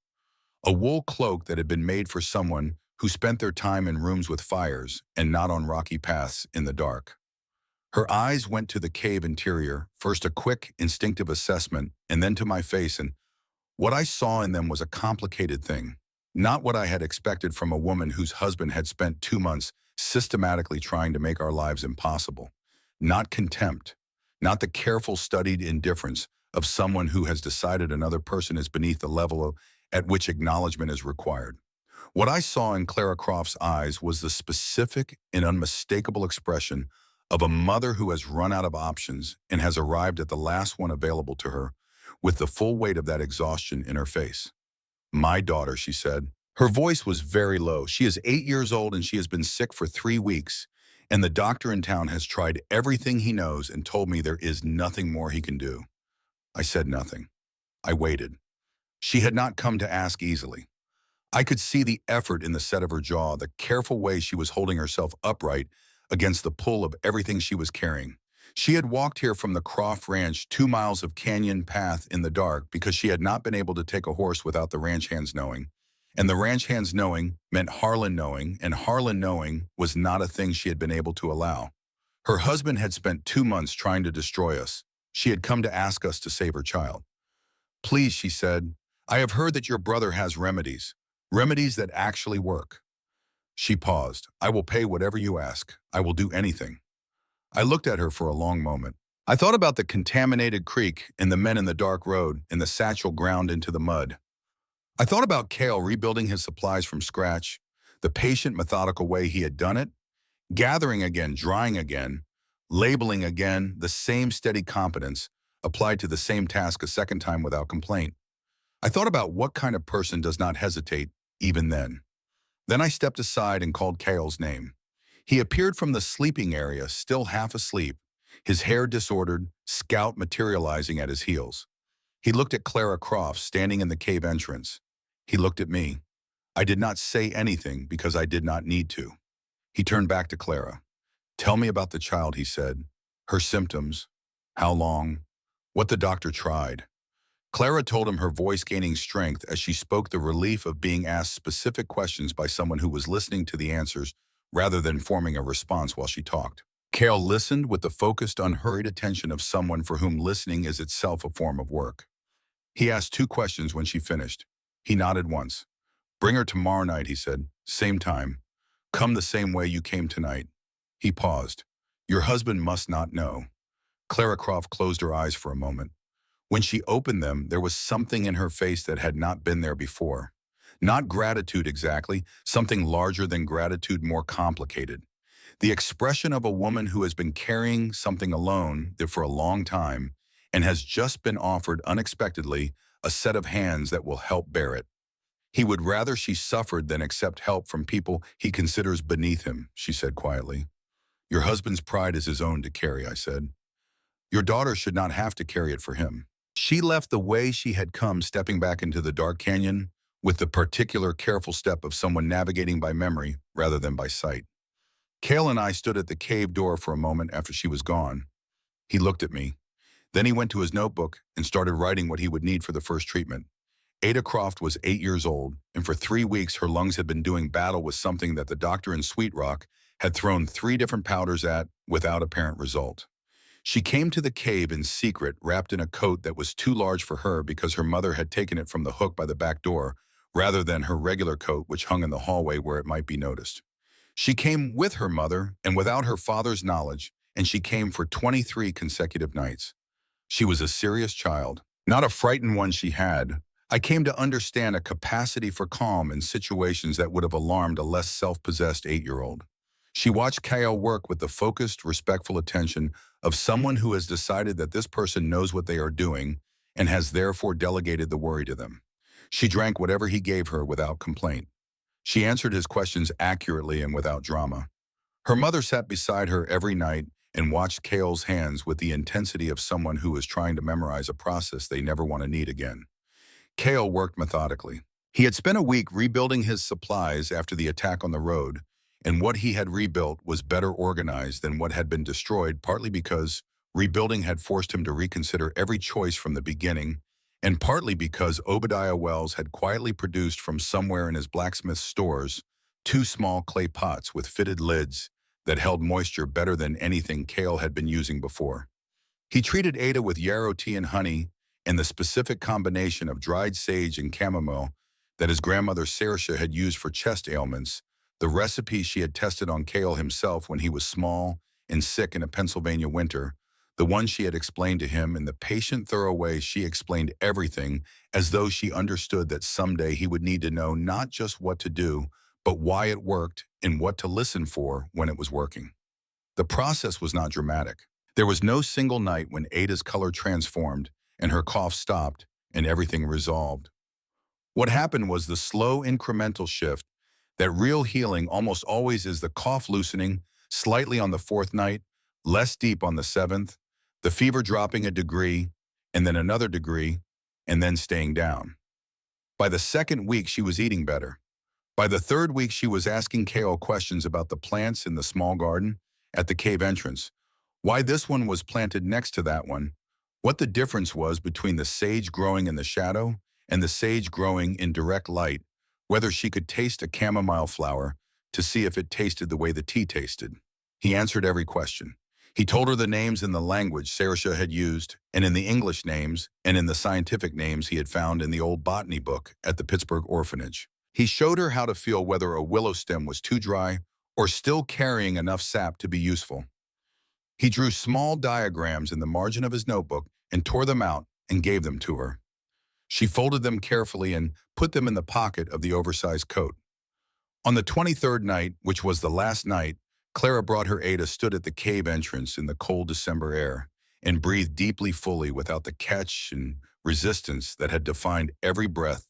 S1: A wool cloak that had been made for someone who spent their time in rooms with fires and not on rocky paths in the dark. Her eyes went to the cave interior, first a quick, instinctive assessment, and then to my face, and what I saw in them was a complicated thing. Not what I had expected from a woman whose husband had spent 2 months systematically trying to make our lives impossible. Not contempt, not the careful, studied indifference of someone who has decided another person is beneath the level at which acknowledgement is required. What I saw in Clara Croft's eyes was the specific and unmistakable expression of a mother who has run out of options and has arrived at the last one available to her, with the full weight of that exhaustion in her face. My daughter, she said. Her voice was very low. She is 8 years old and she has been sick for 3 weeks, and the doctor in town has tried everything he knows and told me there is nothing more he can do. I said nothing. I waited. She had not come to ask easily. I could see the effort in the set of her jaw, the careful way she was holding herself upright against the pull of everything she was carrying. She had walked here from the Croft Ranch 2 miles of canyon path in the dark because she had not been able to take a horse without the ranch hands knowing. And the ranch hands knowing meant Harlan knowing, and Harlan knowing was not a thing she had been able to allow. Her husband had spent 2 months trying to destroy us. She had come to ask us to save her child. Please, she said, I have heard that your brother has remedies. Remedies that actually work. She paused. I will pay whatever you ask. I will do anything. I looked at her for a long moment. I thought about the contaminated creek and the men in the dark road and the satchel ground into the mud. I thought about Cale rebuilding his supplies from scratch, the patient, methodical way he had done it, gathering again, drying again, labeling again, the same steady competence applied to the same task a second time without complaint. I thought about what kind of person does not hesitate even then. Then I stepped aside and called Cale's name. He appeared from the sleeping area, still half asleep, his hair disordered, scout materializing at his heels. He looked at Clara Croft standing in the cave entrance. He looked at me. I did not say anything because I did not need to. He turned back to Clara. Tell me about the child, he said. Her symptoms. How long? What the doctor tried. Clara told him, her voice gaining strength as she spoke, the relief of being asked specific questions by someone who was listening to the answers rather than forming a response while she talked. Cale listened with the focused, unhurried attention of someone for whom listening is itself a form of work. He asked 2 questions when she finished. He nodded once. Bring her tomorrow night, he said. Same time. Come the same way you came tonight. He paused. Your husband must not know. Clara Croft closed her eyes for a moment. When she opened them, there was something in her face that had not been there before. Not gratitude exactly, something larger than gratitude, more complicated. The expression of a woman who has been carrying something alone for a long time and has just been offered unexpectedly a set of hands that will help bear it. He would rather she suffered than accept help from people he considers beneath him, she said quietly. Your husband's pride is his own to carry, I said. Your daughter should not have to carry it for him. She left the way she had come, stepping back into the dark canyon with the particular careful step of someone navigating by memory rather than by sight. Cale and I stood at the cave door for a moment after she was gone. He looked at me. Then he went to his notebook and started writing what he would need for the first treatment. Ada Croft was 8 years old, and for 3 weeks her lungs had been doing battle with something that the doctor in Sweet Rock had thrown 3 different powders at without apparent result. She came to the cave in secret, wrapped in a coat that was too large for her because her mother had taken it from the hook by the back door, rather than her regular coat which hung in the hallway where it might be noticed. She came with her mother and without her father's knowledge, and she came for 23 consecutive nights. She was a serious child, not a frightened one she had. I came to understand a capacity for calm in situations that would have alarmed a less self-possessed 8-year-old. She watched Cale work with the focused, respectful attention of someone who has decided that this person knows what they are doing and has therefore delegated the worry to them. She drank whatever he gave her without complaint. She answered his questions accurately and without drama. Her mother sat beside her every night and watched Cale's hands with the intensity of someone who is trying to memorize a process they never want to need again. Cale worked methodically. He had spent a week rebuilding his supplies after the attack on the road, and what he had rebuilt was better organized than what had been destroyed, partly because rebuilding had forced him to reconsider every choice from the beginning, and partly because Obadiah Wells had quietly produced from somewhere in his blacksmith's stores 2 small clay pots with fitted lids that held moisture better than anything Cale had been using before. He treated Ada with yarrow tea and honey and the specific combination of dried sage and chamomile that his grandmother Saoirse had used for chest ailments, the recipe she had tested on Cale himself when he was small and sick in a Pennsylvania winter, the one she had explained to him in the patient, thorough way she explained everything, as though she understood that someday he would need to know not just what to do, but why it worked and what to listen for when it was working. The process was not dramatic. There was no single night when Ada's color transformed and her cough stopped and everything resolved. What happened was the slow incremental shift that real healing almost always is, the cough loosening slightly on the 4th night, less deep on the 7th, the fever dropping a degree, and then another degree, and then staying down. By the 2nd week, she was eating better. By the 3rd week, she was asking Cale questions about the plants in the small garden at the cave entrance, why this one was planted next to that one, what the difference was between the sage growing in the shadow and the sage growing in direct light, whether she could taste a chamomile flower to see if it tasted the way the tea tasted. He answered every question. He told her the names in the language Saoirse had used, and in the English names, and in the scientific names he had found in the old botany book at the Pittsburgh Orphanage. He showed her how to feel whether a willow stem was too dry or still carrying enough sap to be useful. He drew small diagrams in the margin of his notebook and tore them out and gave them to her. She folded them carefully and put them in the pocket of the oversized coat. On the 23rd night, which was the last night, Clara brought her Ada stood at the cave entrance in the cold December air and breathed deeply, fully, without the catch and resistance that had defined every breath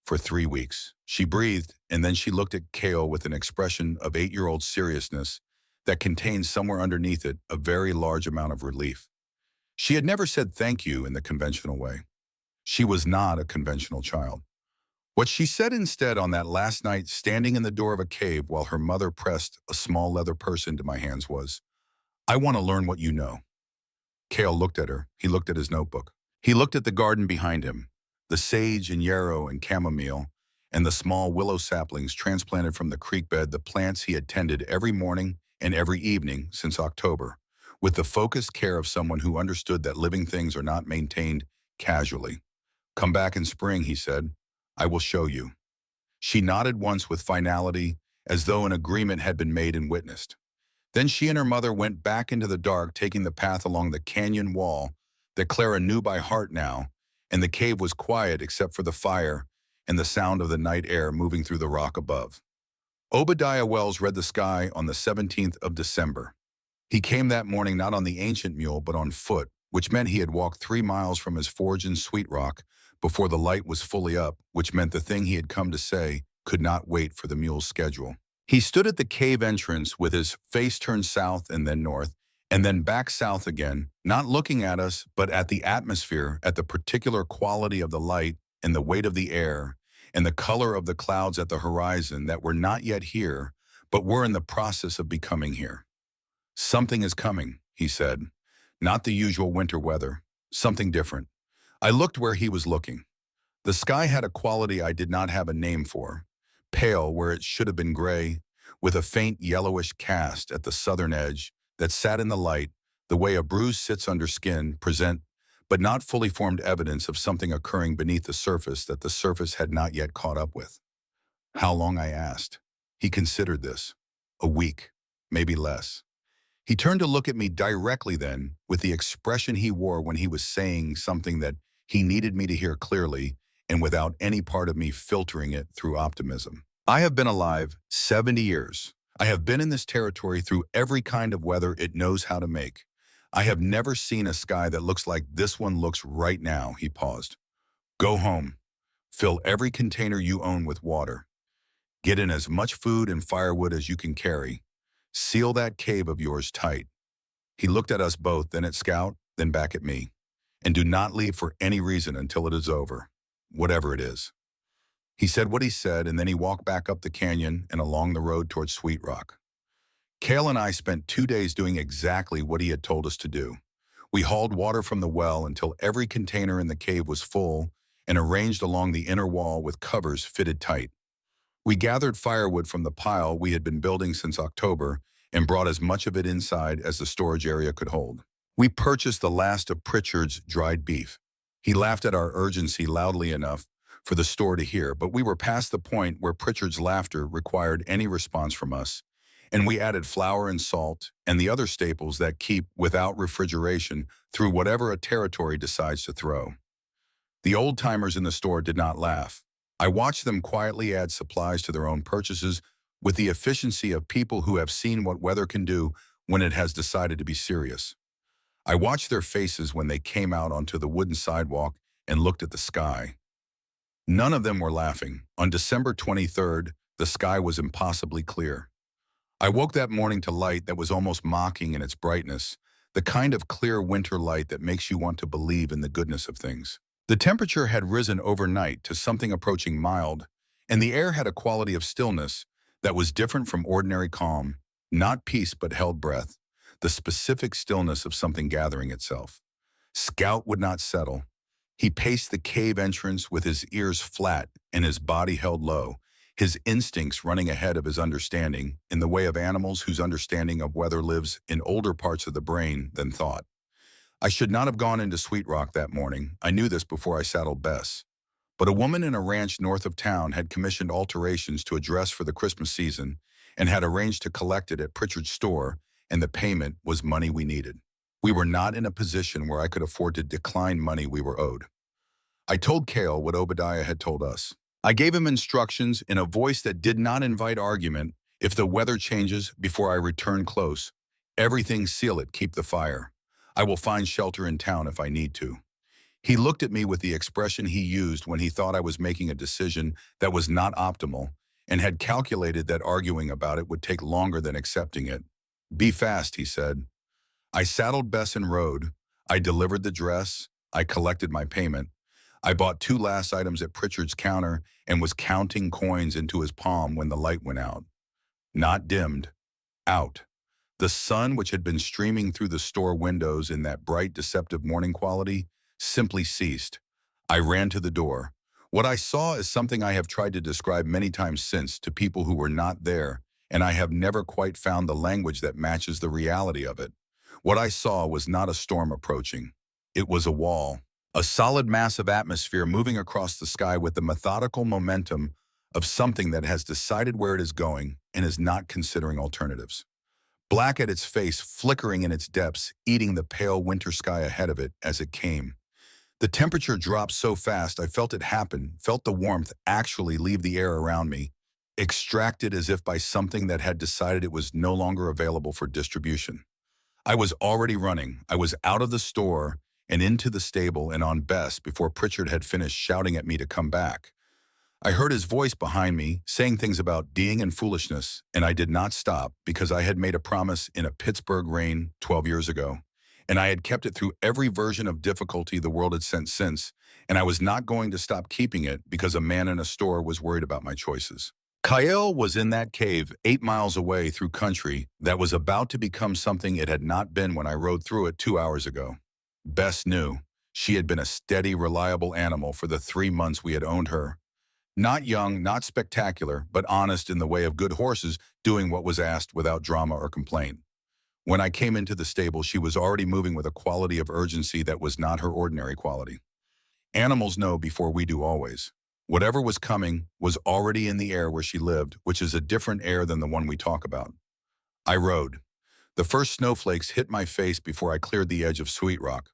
S1: for 3 weeks. She breathed, and then she looked at Cale with an expression of 8-year-old seriousness that contained somewhere underneath it a very large amount of relief. She had never said thank you in the conventional way. She was not a conventional child. What she said instead on that last night, standing in the door of a cave while her mother pressed a small leather purse into my hands, was, I want to learn what you know. Cale looked at her. He looked at his notebook. He looked at the garden behind him, the sage and yarrow and chamomile, and the small willow saplings transplanted from the creek bed, the plants he had tended every morning and every evening since October, with the focused care of someone who understood that living things are not maintained casually. Come back in spring, he said. I will show you. She nodded once with finality, as though an agreement had been made and witnessed. Then she and her mother went back into the dark, taking the path along the canyon wall that Clara knew by heart now, and the cave was quiet except for the fire and the sound of the night air moving through the rock above. Obadiah Wells read the sky on the 17th of December. He came that morning not on the ancient mule but on foot, which meant he had walked 3 miles from his forge in Sweet Rock before the light was fully up, which meant the thing he had come to say could not wait for the mule's schedule. He stood at the cave entrance with his face turned south and then north, and then back south again, not looking at us, but at the atmosphere, at the particular quality of the light and the weight of the air, and the color of the clouds at the horizon that were not yet here, but were in the process of becoming here. "Something is coming," he said. "Not the usual winter weather. Something different." I looked where he was looking. The sky had a quality I did not have a name for. Pale where it should have been gray, with a faint yellowish cast at the southern edge that sat in the light, the way a bruise sits under skin, present, but not fully formed evidence of something occurring beneath the surface that the surface had not yet caught up with. How long, I asked. He considered this. A week, maybe less. He turned to look at me directly then, with the expression he wore when he was saying something that he needed me to hear clearly, and without any part of me filtering it through optimism. "I have been alive 70 years. I have been in this territory through every kind of weather it knows how to make. I have never seen a sky that looks like this one looks right now," he paused. "Go home. Fill every container you own with water. Get in as much food and firewood as you can carry. Seal that cave of yours tight." He looked at us both, then at Scout, then back at me. "And do not leave for any reason until it is over, whatever it is." He said what he said, and then he walked back up the canyon and along the road towards Sweet Rock. Cale and I spent 2 days doing exactly what he had told us to do. We hauled water from the well until every container in the cave was full and arranged along the inner wall with covers fitted tight. We gathered firewood from the pile we had been building since October and brought as much of it inside as the storage area could hold. We purchased the last of Pritchard's dried beef. He laughed at our urgency loudly enough for the store to hear, but we were past the point where Pritchard's laughter required any response from us, and we added flour and salt and the other staples that keep without refrigeration through whatever a territory decides to throw. The old-timers in the store did not laugh. I watched them quietly add supplies to their own purchases with the efficiency of people who have seen what weather can do when it has decided to be serious. I watched their faces when they came out onto the wooden sidewalk and looked at the sky. None of them were laughing. On December 23rd, the sky was impossibly clear. I woke that morning to light that was almost mocking in its brightness, the kind of clear winter light that makes you want to believe in the goodness of things. The temperature had risen overnight to something approaching mild, and the air had a quality of stillness that was different from ordinary calm, not peace but held breath, the specific stillness of something gathering itself. Scout would not settle. He paced the cave entrance with his ears flat and his body held low, his instincts running ahead of his understanding in the way of animals whose understanding of weather lives in older parts of the brain than thought. I should not have gone into Sweet Rock that morning. I knew this before I saddled Bess. But a woman in a ranch north of town had commissioned alterations to a dress for the Christmas season and had arranged to collect it at Pritchard's store, and the payment was money we needed. We were not in a position where I could afford to decline money we were owed. I told Cale what Obadiah had told us. I gave him instructions in a voice that did not invite argument. "If the weather changes before I return close, everything seal it, keep the fire. I will find shelter in town if I need to." He looked at me with the expression he used when he thought I was making a decision that was not optimal and had calculated that arguing about it would take longer than accepting it. "Be fast," he said. I saddled Bess and rode. I delivered the dress. I collected my payment. I bought 2 last items at Pritchard's counter and was counting coins into his palm when the light went out. Not dimmed. Out. The sun, which had been streaming through the store windows in that bright, deceptive morning quality, simply ceased. I ran to the door. What I saw is something I have tried to describe many times since to people who were not there, and I have never quite found the language that matches the reality of it. What I saw was not a storm approaching. It was a wall, a solid mass of atmosphere moving across the sky with the methodical momentum of something that has decided where it is going and is not considering alternatives. Black at its face, flickering in its depths, eating the pale winter sky ahead of it as it came. The temperature dropped so fast I felt it happen, felt the warmth actually leave the air around me, extracted as if by something that had decided it was no longer available for distribution. I was already running. I was out of the store and into the stable and on Bess before Pritchard had finished shouting at me to come back. I heard his voice behind me saying things about deing and foolishness, and I did not stop because I had made a promise in a Pittsburgh rain 12 years ago, and I had kept it through every version of difficulty the world had sent since, and I was not going to stop keeping it because a man in a store was worried about my choices. Kyle was in that cave 8 miles away through country that was about to become something it had not been when I rode through it 2 hours ago. Bess knew. She had been a steady, reliable animal for the 3 months we had owned her. Not young, not spectacular, but honest in the way of good horses doing what was asked without drama or complaint. When I came into the stable, she was already moving with a quality of urgency that was not her ordinary quality. Animals know before we do always. Whatever was coming was already in the air where she lived, which is a different air than the one we talk about. I rode. The first snowflakes hit my face before I cleared the edge of Sweet Rock.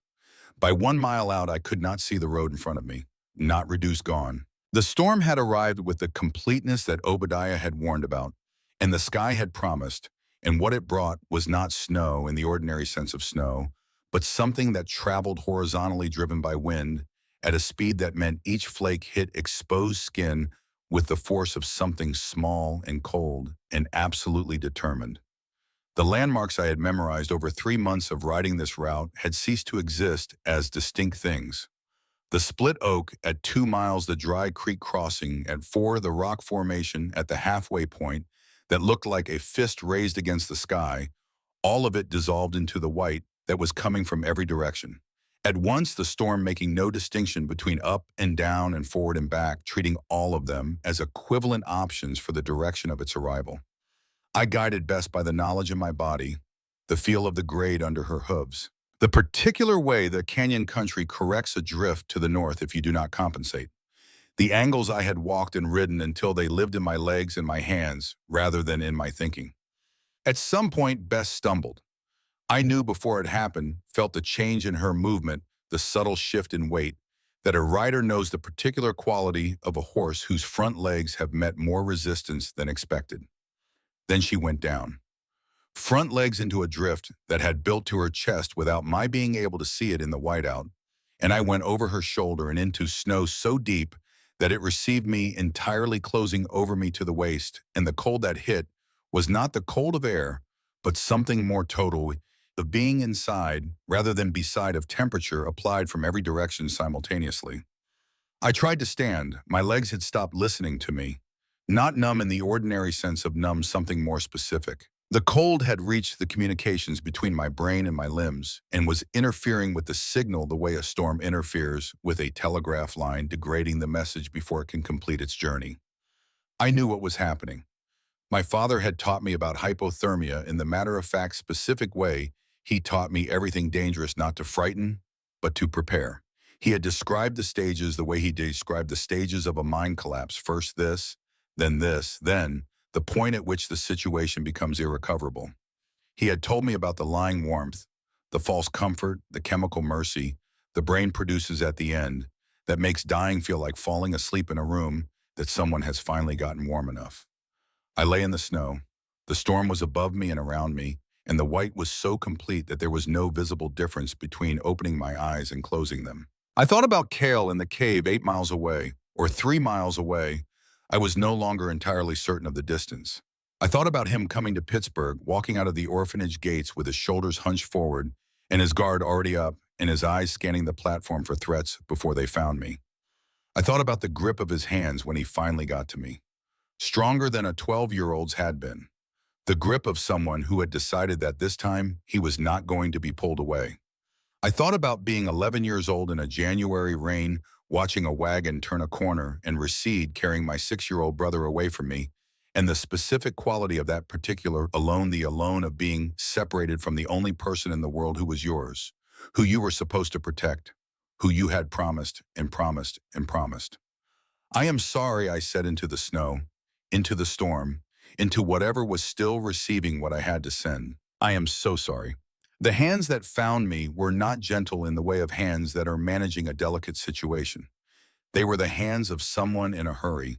S1: By 1 mile out, I could not see the road in front of me. Not reduced gone. The storm had arrived with the completeness that Obadiah had warned about, and the sky had promised, and what it brought was not snow in the ordinary sense of snow, but something that traveled horizontally driven by wind at a speed that meant each flake hit exposed skin with the force of something small and cold and absolutely determined. The landmarks I had memorized over 3 months of riding this route had ceased to exist as distinct things. The split oak at 2 miles, the dry creek crossing at 4, the rock formation at the halfway point that looked like a fist raised against the sky, all of it dissolved into the white that was coming from every direction. At once, the storm making no distinction between up and down and forward and back, treating all of them as equivalent options for the direction of its arrival. I guided best by the knowledge of my body, the feel of the grade under her hooves, the particular way the canyon country corrects a drift to the north if you do not compensate, the angles I had walked and ridden until they lived in my legs and my hands rather than in my thinking. At some point, Bess stumbled. I knew before it happened, felt the change in her movement, the subtle shift in weight, that a rider knows the particular quality of a horse whose front legs have met more resistance than expected. Then she went down. Front legs into a drift that had built to her chest without my being able to see it in the whiteout, and I went over her shoulder and into snow so deep that it received me entirely closing over me to the waist, and the cold that hit was not the cold of air, but something more total, of being inside rather than beside of temperature applied from every direction simultaneously. I tried to stand. My legs had stopped listening to me. Not numb in the ordinary sense of numb, something more specific. The cold had reached the communications between my brain and my limbs and was interfering with the signal the way a storm interferes with a telegraph line, degrading the message before it can complete its journey. I knew what was happening. My father had taught me about hypothermia in the matter-of-fact, specific way he taught me everything dangerous not to frighten, but to prepare. He had described the stages the way he described the stages of a mind collapse, first this, then the point at which the situation becomes irrecoverable. He had told me about the lying warmth, the false comfort, the chemical mercy the brain produces at the end that makes dying feel like falling asleep in a room that someone has finally gotten warm enough. I lay in the snow. The storm was above me and around me, and the white was so complete that there was no visible difference between opening my eyes and closing them. I thought about Cale in the cave 8 miles away, or 3 miles away. I was no longer entirely certain of the distance. I thought about him coming to Pittsburgh, walking out of the orphanage gates with his shoulders hunched forward and his guard already up and his eyes scanning the platform for threats before they found me. I thought about the grip of his hands when he finally got to me. Stronger than a 12-year-old's had been. The grip of someone who had decided that this time he was not going to be pulled away. I thought about being 11 years old in a January rain, watching a wagon turn a corner and recede, carrying my 6-year-old brother away from me, and the specific quality of that particular alone, the alone of being separated from the only person in the world who was yours, who you were supposed to protect, who you had promised and promised and promised. I am sorry, I said into the snow, into the storm, into whatever was still receiving what I had to send. I am so sorry. The hands that found me were not gentle in the way of hands that are managing a delicate situation. They were the hands of someone in a hurry,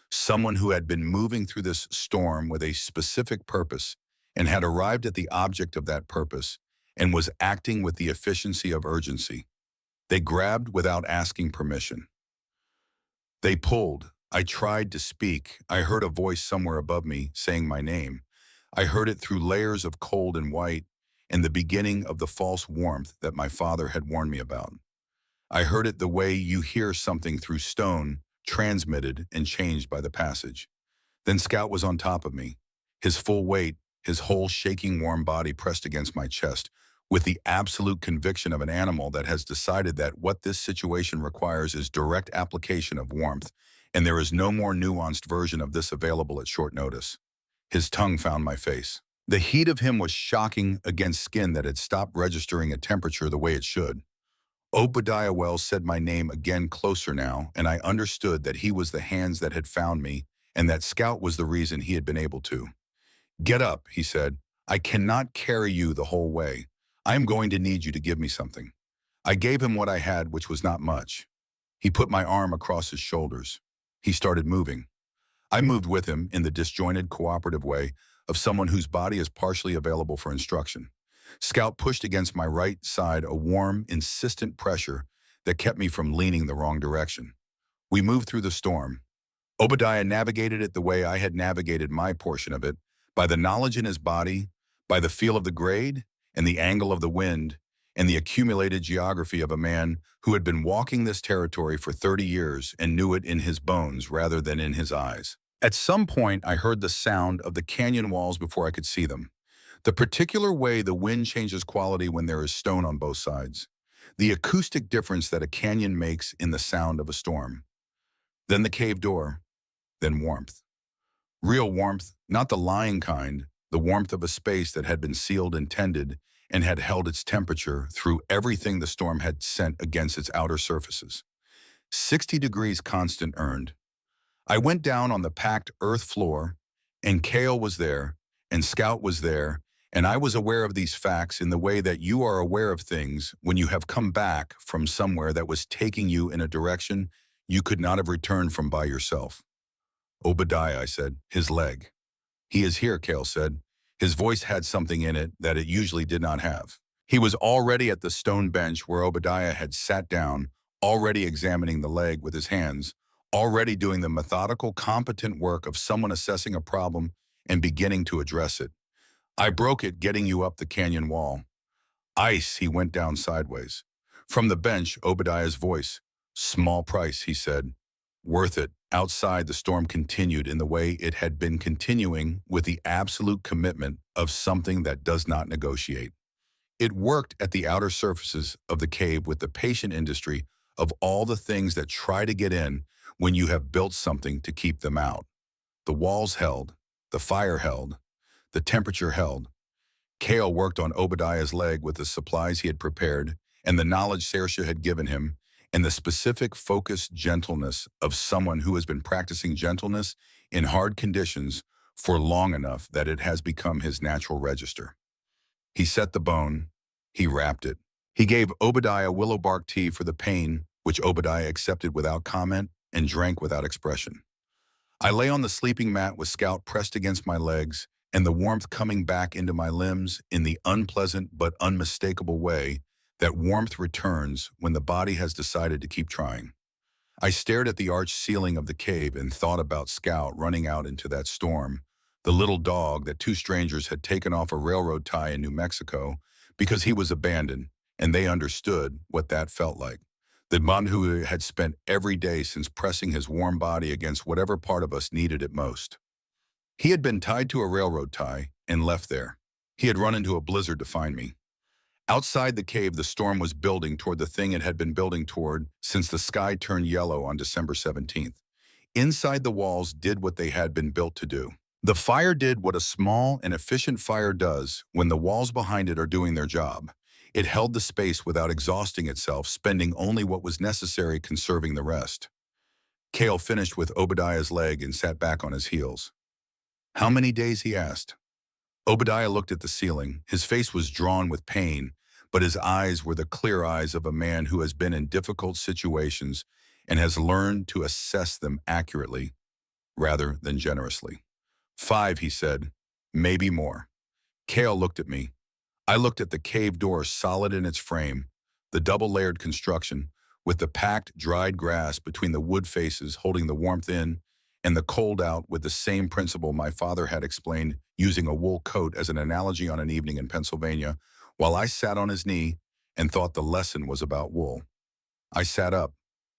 S1: someone who had been moving through this storm with a specific purpose and had arrived at the object of that purpose and was acting with the efficiency of urgency. They grabbed without asking permission. They pulled. I tried to speak. I heard a voice somewhere above me saying my name. I heard it through layers of cold and white and the beginning of the false warmth that my father had warned me about. I heard it the way you hear something through stone, transmitted and changed by the passage. Then Scout was on top of me, his full weight, his whole shaking warm body pressed against my chest, with the absolute conviction of an animal that has decided that what this situation requires is direct application of warmth, and there is no more nuanced version of this available at short notice. His tongue found my face. The heat of him was shocking against skin that had stopped registering a temperature the way it should. Obadiah Wells said my name again closer now, and I understood that he was the hands that had found me, and that Scout was the reason he had been able to. "Get up," he said. "I cannot carry you the whole way. I am going to need you to give me something." I gave him what I had, which was not much. He put my arm across his shoulders. He started moving. I moved with him in the disjointed, cooperative way of someone whose body is partially available for instruction. Scout pushed against my right side a warm, insistent pressure that kept me from leaning the wrong direction. We moved through the storm. Obadiah navigated it the way I had navigated my portion of it, by the knowledge in his body, by the feel of the grade, and the angle of the wind, and the accumulated geography of a man who had been walking this territory for 30 years and knew it in his bones rather than in his eyes. At some point, I heard the sound of the canyon walls before I could see them. The particular way the wind changes quality when there is stone on both sides. The acoustic difference that a canyon makes in the sound of a storm. Then the cave door. Then warmth. Real warmth, not the lying kind, the warmth of a space that had been sealed and tended and had held its temperature through everything the storm had sent against its outer surfaces. 60 degrees constant earned. I went down on the packed earth floor, and Kale was there, and Scout was there, and I was aware of these facts in the way that you are aware of things when you have come back from somewhere that was taking you in a direction you could not have returned from by yourself. "Obadiah," I said, "his leg." "He is here," Kale said. His voice had something in it that it usually did not have. He was already at the stone bench where Obadiah had sat down, already examining the leg with his hands, already doing the methodical, competent work of someone assessing a problem and beginning to address it. "I broke it getting you up the canyon wall." "Ice," he went down sideways. From the bench, Obadiah's voice. "Small price," he said. "Worth it." Outside, the storm continued in the way it had been continuing, with the absolute commitment of something that does not negotiate. It worked at the outer surfaces of the cave with the patient industry of all the things that try to get in when you have built something to keep them out. The walls held, the fire held, the temperature held. Kale worked on Obadiah's leg with the supplies he had prepared and the knowledge Saoirse had given him, and the specific focused gentleness of someone who has been practicing gentleness in hard conditions for long enough that it has become his natural register. He set the bone. He wrapped it. He gave Obadiah willow bark tea for the pain, which Obadiah accepted without comment and drank without expression. I lay on the sleeping mat with Scout pressed against my legs and the warmth coming back into my limbs in the unpleasant but unmistakable way that warmth returns when the body has decided to keep trying. I stared at the arched ceiling of the cave and thought about Scout running out into that storm, the little dog that two strangers had taken off a railroad tie in New Mexico because he was abandoned, and they understood what that felt like. The man who had spent every day since pressing his warm body against whatever part of us needed it most. He had been tied to a railroad tie and left there. He had run into a blizzard to find me. Outside the cave, the storm was building toward the thing it had been building toward since the sky turned yellow on December 17th. Inside, the walls did what they had been built to do. The fire did what a small and efficient fire does when the walls behind it are doing their job. It held the space without exhausting itself, spending only what was necessary, conserving the rest. Kale finished with Obadiah's leg and sat back on his heels. "How many days?" he asked. Obadiah looked at the ceiling. His face was drawn with pain, but his eyes were the clear eyes of a man who has been in difficult situations and has learned to assess them accurately rather than generously. "5," he said. "Maybe more." Kale looked at me. I looked at the cave door solid in its frame, the double-layered construction, with the packed, dried grass between the wood faces holding the warmth in, and the cold out with the same principle my father had explained using a wool coat as an analogy on an evening in Pennsylvania, while I sat on his knee and thought the lesson was about wool. I sat up.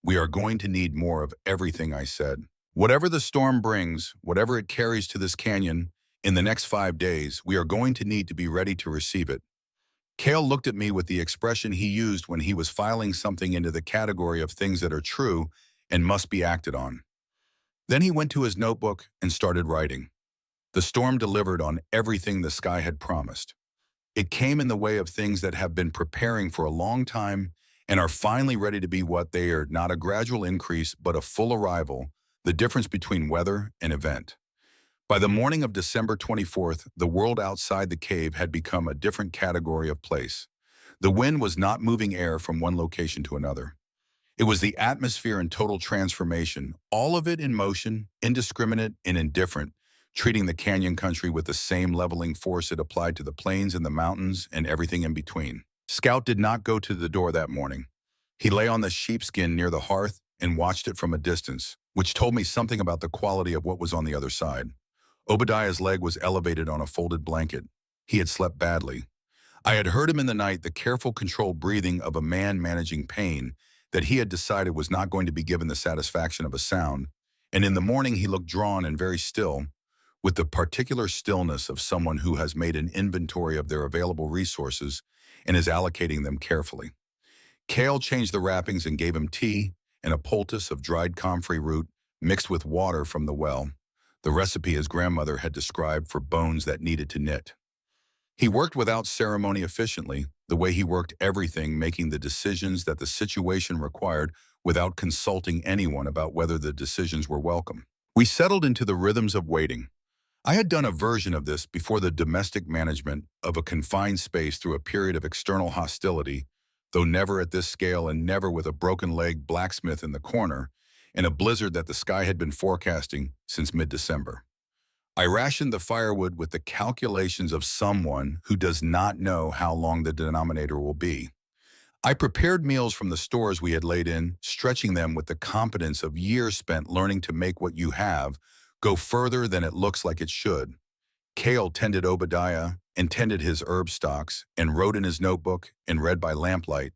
S1: We are going to need more of everything, I said. Whatever the storm brings, whatever it carries to this canyon, in the next 5 days, we are going to need to be ready to receive it. Cale looked at me with the expression he used when he was filing something into the category of things that are true and must be acted on. Then he went to his notebook and started writing. The storm delivered on everything the sky had promised. It came in the way of things that have been preparing for a long time and are finally ready to be what they are, not a gradual increase, but a full arrival, the difference between weather and event. By the morning of December 24th, the world outside the cave had become a different category of place. The wind was not moving air from one location to another. It was the atmosphere in total transformation, all of it in motion, indiscriminate and indifferent, treating the canyon country with the same leveling force it applied to the plains and the mountains and everything in between. Scout did not go to the door that morning. He lay on the sheepskin near the hearth and watched it from a distance, which told me something about the quality of what was on the other side. Obadiah's leg was elevated on a folded blanket. He had slept badly. I had heard him in the night, the careful, controlled breathing of a man managing pain that he had decided was not going to be given the satisfaction of a sound, and in the morning he looked drawn and very still, with the particular stillness of someone who has made an inventory of their available resources and is allocating them carefully. Cale changed the wrappings and gave him tea and a poultice of dried comfrey root mixed with water from the well, the recipe his grandmother had described for bones that needed to knit. He worked without ceremony efficiently, the way he worked everything, making the decisions that the situation required without consulting anyone about whether the decisions were welcome. We settled into the rhythms of waiting. I had done a version of this before the domestic management of a confined space through a period of external hostility, though never at this scale and never with a broken-leg blacksmith in the corner, and a blizzard that the sky had been forecasting since mid-December. I rationed the firewood with the calculations of someone who does not know how long the denominator will be. I prepared meals from the stores we had laid in, stretching them with the competence of years spent learning to make what you have go further than it looks like it should. Cale tended Obadiah and tended his herb stocks and wrote in his notebook and read by lamplight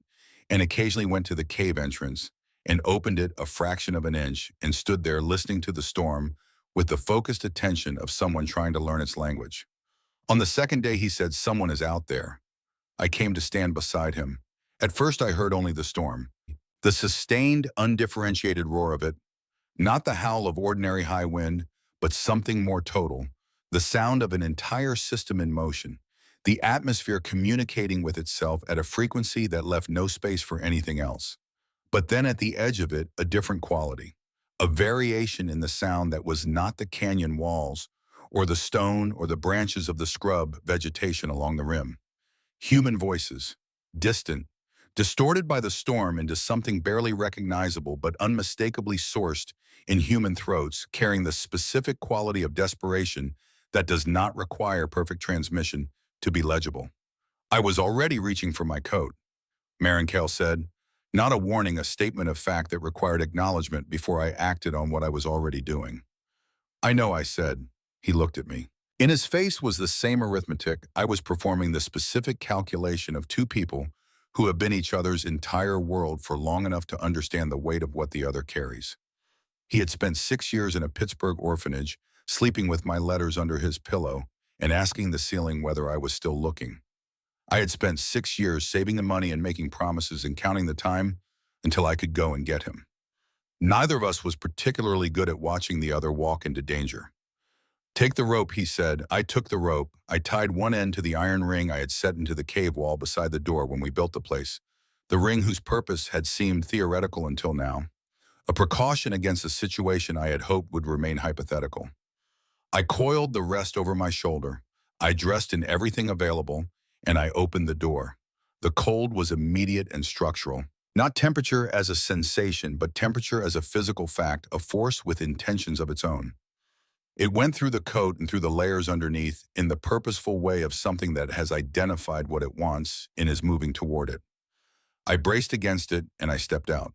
S1: and occasionally went to the cave entrance and opened it a fraction of an inch and stood there listening to the storm with the focused attention of someone trying to learn its language. On the second day, he said, "Someone is out there." I came to stand beside him. At first, I heard only the storm, the sustained, undifferentiated roar of it, not the howl of ordinary high wind, but something more total, the sound of an entire system in motion, the atmosphere communicating with itself at a frequency that left no space for anything else. But then at the edge of it, a different quality, a variation in the sound that was not the canyon walls, or the stone or the branches of the scrub vegetation along the rim. Human voices, distant, distorted by the storm into something barely recognizable but unmistakably sourced in human throats, carrying the specific quality of desperation that does not require perfect transmission to be legible. I was already reaching for my coat. Cale said, not a warning, a statement of fact that required acknowledgement before I acted on what I was already doing. "I know," I said. He looked at me. In his face was the same arithmetic. I was performing the specific calculation of two people who have been each other's entire world for long enough to understand the weight of what the other carries. He had spent 6 years in a Pittsburgh orphanage, sleeping with my letters under his pillow and asking the ceiling whether I was still looking. I had spent 6 years saving the money and making promises and counting the time until I could go and get him. Neither of us was particularly good at watching the other walk into danger. "Take the rope," he said. I took the rope. I tied one end to the iron ring I had set into the cave wall beside the door when we built the place, the ring whose purpose had seemed theoretical until now, a precaution against a situation I had hoped would remain hypothetical. I coiled the rest over my shoulder. I dressed in everything available, and I opened the door. The cold was immediate and structural. Not temperature as a sensation, but temperature as a physical fact, a force with intentions of its own. It went through the coat and through the layers underneath in the purposeful way of something that has identified what it wants and is moving toward it. I braced against it and I stepped out.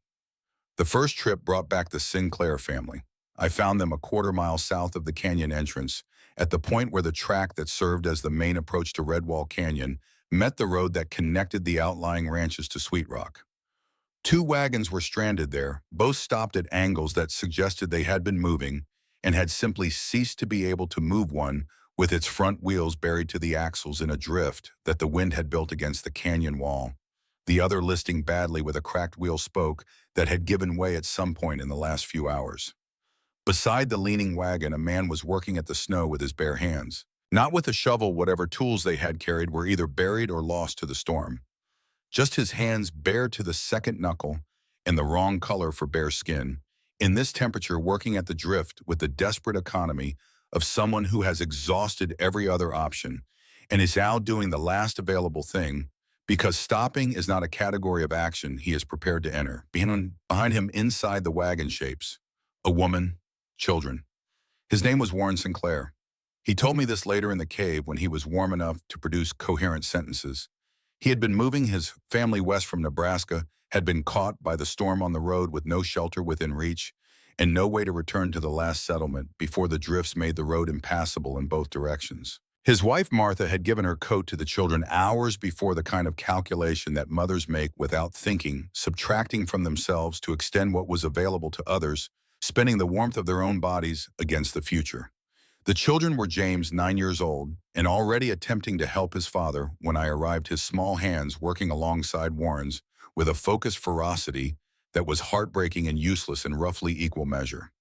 S1: The first trip brought back the Sinclair family. I found them a quarter-mile south of the canyon entrance, at the point where the track that served as the main approach to Redwall Canyon met the road that connected the outlying ranches to Sweet Rock. Two wagons were stranded there, both stopped at angles that suggested they had been moving and had simply ceased to be able to move, one with its front wheels buried to the axles in a drift that the wind had built against the canyon wall, the other listing badly with a cracked wheel spoke that had given way at some point in the last few hours. Beside the leaning wagon, a man was working at the snow with his bare hands. Not with a shovel, whatever tools they had carried were either buried or lost to the storm. Just his hands bare to the second knuckle and the wrong color for bare skin, in this temperature working at the drift with the desperate economy of someone who has exhausted every other option and is now doing the last available thing because stopping is not a category of action he is prepared to enter. Behind him inside the wagon shapes, a woman, children. His name was Warren Sinclair. He told me this later in the cave when he was warm enough to produce coherent sentences. He had been moving his family west from Nebraska, had been caught by the storm on the road with no shelter within reach, and no way to return to the last settlement before the drifts made the road impassable in both directions. His wife Martha had given her coat to the children hours before, the kind of calculation that mothers make without thinking, subtracting from themselves to extend what was available to others, spending the warmth of their own bodies against the future. The children were James, 9 years old, and already attempting to help his father when I arrived, his small hands working alongside Warren's with a focused ferocity that was heartbreaking and useless in roughly equal measure.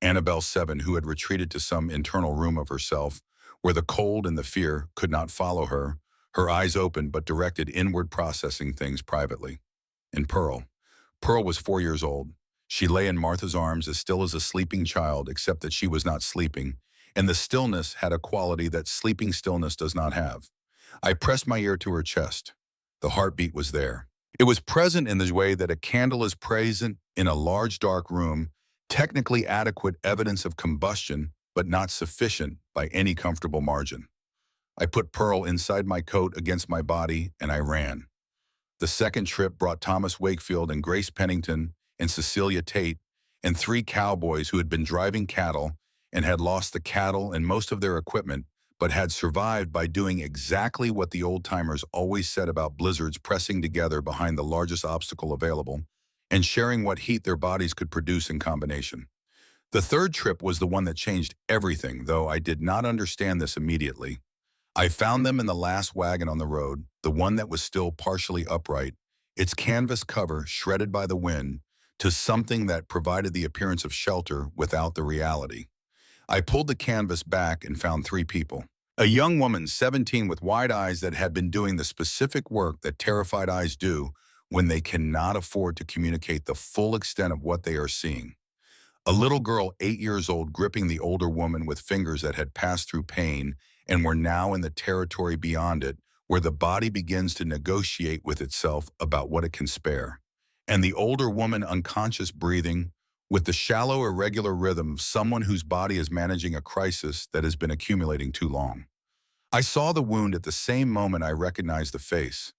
S1: Annabelle, 7, who had retreated to some internal room of herself, where the cold and the fear could not follow her, her eyes open but directed inward, processing things privately. And Pearl. Pearl was 4 years old. She lay in Martha's arms as still as a sleeping child, except that she was not sleeping, and the stillness had a quality that sleeping stillness does not have. I pressed my ear to her chest. The heartbeat was there. It was present in the way that a candle is present in a large dark room, technically adequate evidence of combustion, but not sufficient by any comfortable margin. I put Pearl inside my coat against my body, and I ran. The second trip brought Thomas Wakefield and Grace Pennington and Cecilia Tate and 3 cowboys who had been driving cattle and had lost the cattle and most of their equipment, but had survived by doing exactly what the old-timers always said about blizzards: pressing together behind the largest obstacle available and sharing what heat their bodies could produce in combination. The third trip was the one that changed everything, though I did not understand this immediately. I found them in the last wagon on the road, the one that was still partially upright, its canvas cover shredded by the wind, to something that provided the appearance of shelter without the reality. I pulled the canvas back and found 3 people. A young woman, 17, with wide eyes that had been doing the specific work that terrified eyes do when they cannot afford to communicate the full extent of what they are seeing. A little girl, 8 years old, gripping the older woman with fingers that had passed through pain and were now in the territory beyond it, where the body begins to negotiate with itself about what it can spare. And the older woman unconscious, breathing with the shallow, irregular rhythm of someone whose body is managing a crisis that has been accumulating too long. I saw the wound at the same moment I recognized the face.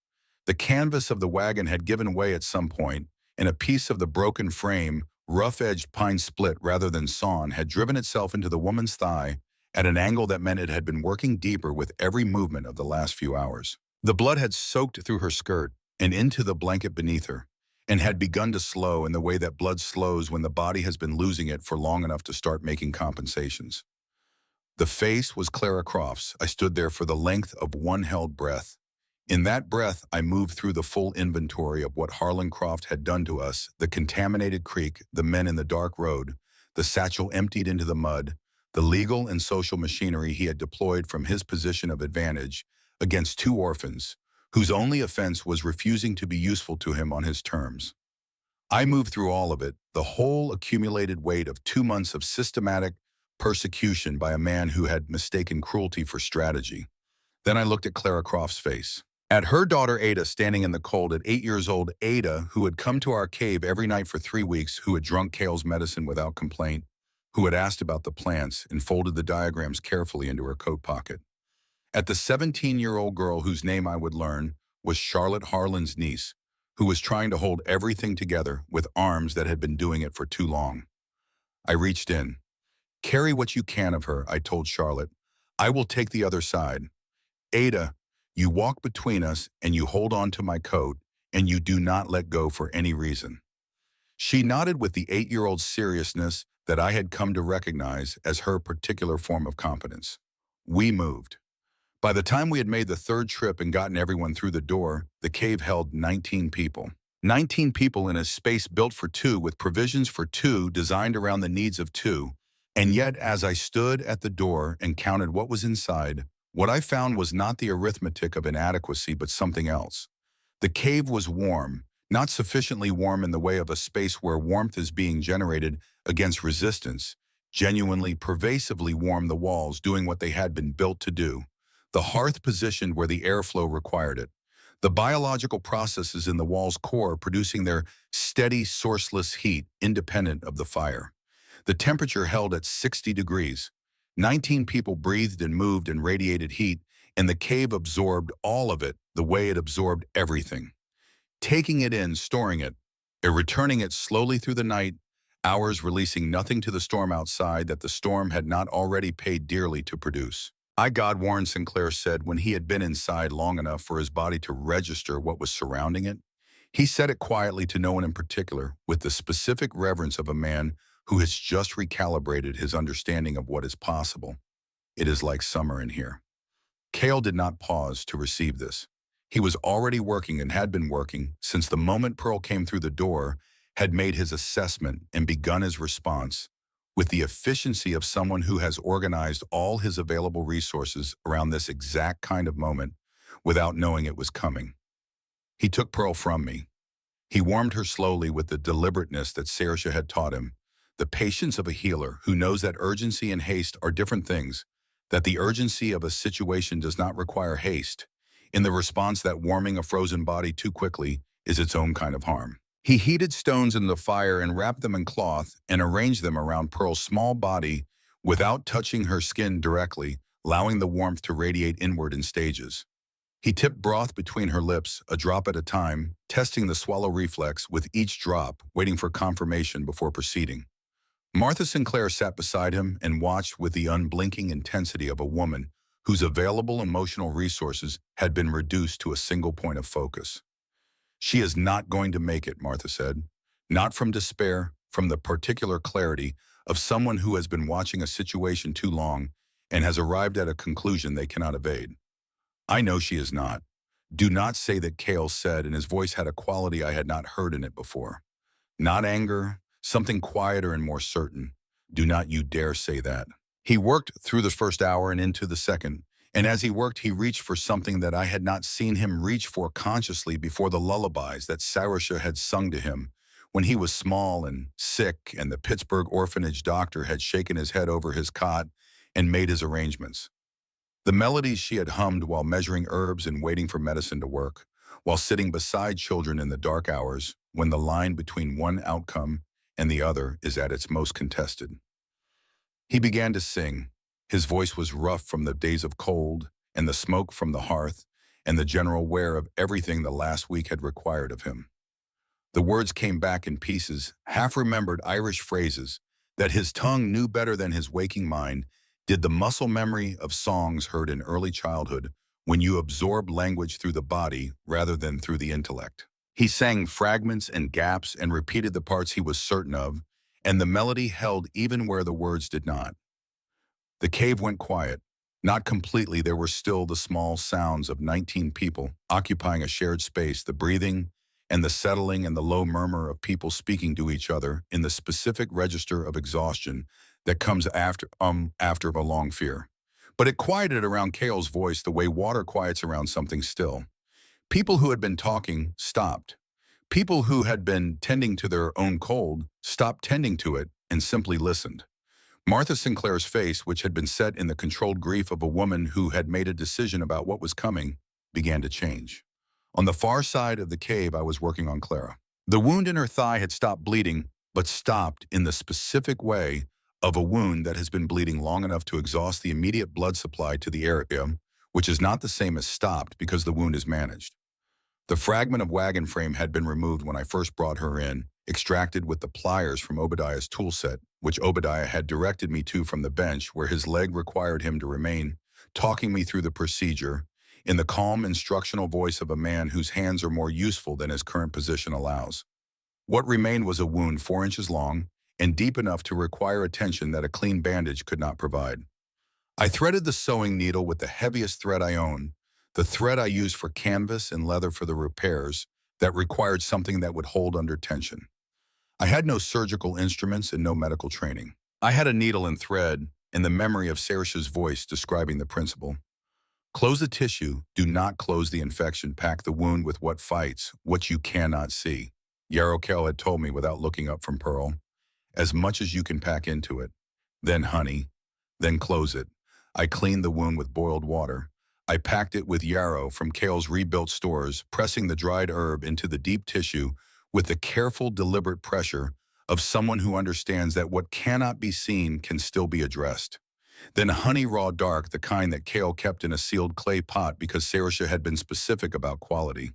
S1: The canvas of the wagon had given way at some point, and a piece of the broken frame, rough-edged pine split rather than sawn, had driven itself into the woman's thigh at an angle that meant it had been working deeper with every movement of the last few hours. The blood had soaked through her skirt and into the blanket beneath her, and had begun to slow in the way that blood slows when the body has been losing it for long enough to start making compensations. The face was Clara Croft's. I stood there for the length of one held breath. In that breath, I moved through the full inventory of what Harlan Croft had done to us: the contaminated creek, the men in the dark road, the satchel emptied into the mud, the legal and social machinery he had deployed from his position of advantage against 2 orphans, whose only offense was refusing to be useful to him on his terms. I moved through all of it, the whole accumulated weight of 2 months of systematic persecution by a man who had mistaken cruelty for strategy. Then I looked at Clara Croft's face. At her daughter Ada, standing in the cold at 8 years old, Ada, who had come to our cave every night for 3 weeks, who had drunk Kale's medicine without complaint, who had asked about the plants and folded the diagrams carefully into her coat pocket. At the 17-year-old girl whose name I would learn was Charlotte Harlan's niece, who was trying to hold everything together with arms that had been doing it for too long. I reached in. "Carry what you can of her," I told Charlotte. "I will take the other side. Ada, you walk between us and you hold on to my coat and you do not let go for any reason." She nodded with the 8-year-old seriousness that I had come to recognize as her particular form of competence. We moved. By the time we had made the third trip and gotten everyone through the door, the cave held 19 people. 19 people in a space built for two with provisions for two designed around the needs of two. And yet, as I stood at the door and counted what was inside, what I found was not the arithmetic of inadequacy but something else. The cave was warm, not sufficiently warm in the way of a space where warmth is being generated against resistance, genuinely pervasively warm, the walls doing what they had been built to do, the hearth positioned where the airflow required it, the biological processes in the wall's core producing their steady, sourceless heat independent of the fire. The temperature held at 60 degrees. 19 people breathed and moved and radiated heat, and the cave absorbed all of it the way it absorbed everything. Taking it in, storing it, and returning it slowly through the night, hours releasing nothing to the storm outside that the storm had not already paid dearly to produce. God, Warren Sinclair said when he had been inside long enough for his body to register what was surrounding it. He said it quietly to no one in particular, with the specific reverence of a man who has just recalibrated his understanding of what is possible. "It is like summer in here." Cale did not pause to receive this. He was already working and had been working since the moment Pearl came through the door, had made his assessment and begun his response with the efficiency of someone who has organized all his available resources around this exact kind of moment without knowing it was coming. He took Pearl from me. He warmed her slowly with the deliberateness that Saoirse had taught him, the patience of a healer who knows that urgency and haste are different things, that the urgency of a situation does not require haste, in the response that warming a frozen body too quickly is its own kind of harm. He heated stones in the fire and wrapped them in cloth and arranged them around Pearl's small body without touching her skin directly, allowing the warmth to radiate inward in stages. He tipped broth between her lips, a drop at a time, testing the swallow reflex with each drop, waiting for confirmation before proceeding. Martha Sinclair sat beside him and watched with the unblinking intensity of a woman whose available emotional resources had been reduced to a single point of focus. "She is not going to make it," Martha said. Not from despair, from the particular clarity of someone who has been watching a situation too long and has arrived at a conclusion they cannot evade. "I know she is not." "Do not say that," Cale said, and his voice had a quality I had not heard in it before. Not anger, something quieter and more certain. "Do not you dare say that." He worked through the first hour and into the second, and as he worked he reached for something that I had not seen him reach for consciously before, the lullabies that Saoirse had sung to him when he was small and sick and the Pittsburgh orphanage doctor had shaken his head over his cot and made his arrangements. The melodies she had hummed while measuring herbs and waiting for medicine to work, while sitting beside children in the dark hours when the line between one outcome and the other is at its most contested. He began to sing. His voice was rough from the days of cold and the smoke from the hearth and the general wear of everything the last week had required of him. The words came back in pieces, half-remembered Irish phrases that his tongue knew better than his waking mind did, the muscle memory of songs heard in early childhood when you absorb language through the body rather than through the intellect. He sang fragments and gaps and repeated the parts he was certain of, and the melody held even where the words did not. The cave went quiet. Not completely, there were still the small sounds of 19 people occupying a shared space, the breathing and the settling and the low murmur of people speaking to each other in the specific register of exhaustion that comes after a long fear. But it quieted around Cale's voice the way water quiets around something still. People who had been talking stopped. People who had been tending to their own cold stopped tending to it and simply listened. Martha Sinclair's face, which had been set in the controlled grief of a woman who had made a decision about what was coming, began to change. On the far side of the cave, I was working on Clara. The wound in her thigh had stopped bleeding, but stopped in the specific way of a wound that has been bleeding long enough to exhaust the immediate blood supply to the area, which is not the same as stopped because the wound is managed. The fragment of wagon frame had been removed when I first brought her in, extracted with the pliers from Obadiah's toolset, which Obadiah had directed me to from the bench where his leg required him to remain, talking me through the procedure, in the calm instructional voice of a man whose hands are more useful than his current position allows. What remained was a wound 4 inches long and deep enough to require attention that a clean bandage could not provide. I threaded the sewing needle with the heaviest thread I own, the thread I used for canvas and leather for the repairs that required something that would hold under tension. I had no surgical instruments and no medical training. I had a needle and thread and the memory of Saoirse's voice describing the principle. Close the tissue, do not close the infection, pack the wound with what fights, what you cannot see. Yarrow Kell had told me without looking up from Pearl. As much as you can pack into it. Then honey, then close it. I cleaned the wound with boiled water. I packed it with yarrow from Kale's rebuilt stores, pressing the dried herb into the deep tissue with the careful, deliberate pressure of someone who understands that what cannot be seen can still be addressed. Then honey raw dark, the kind that Kale kept in a sealed clay pot because Saoirse had been specific about quality.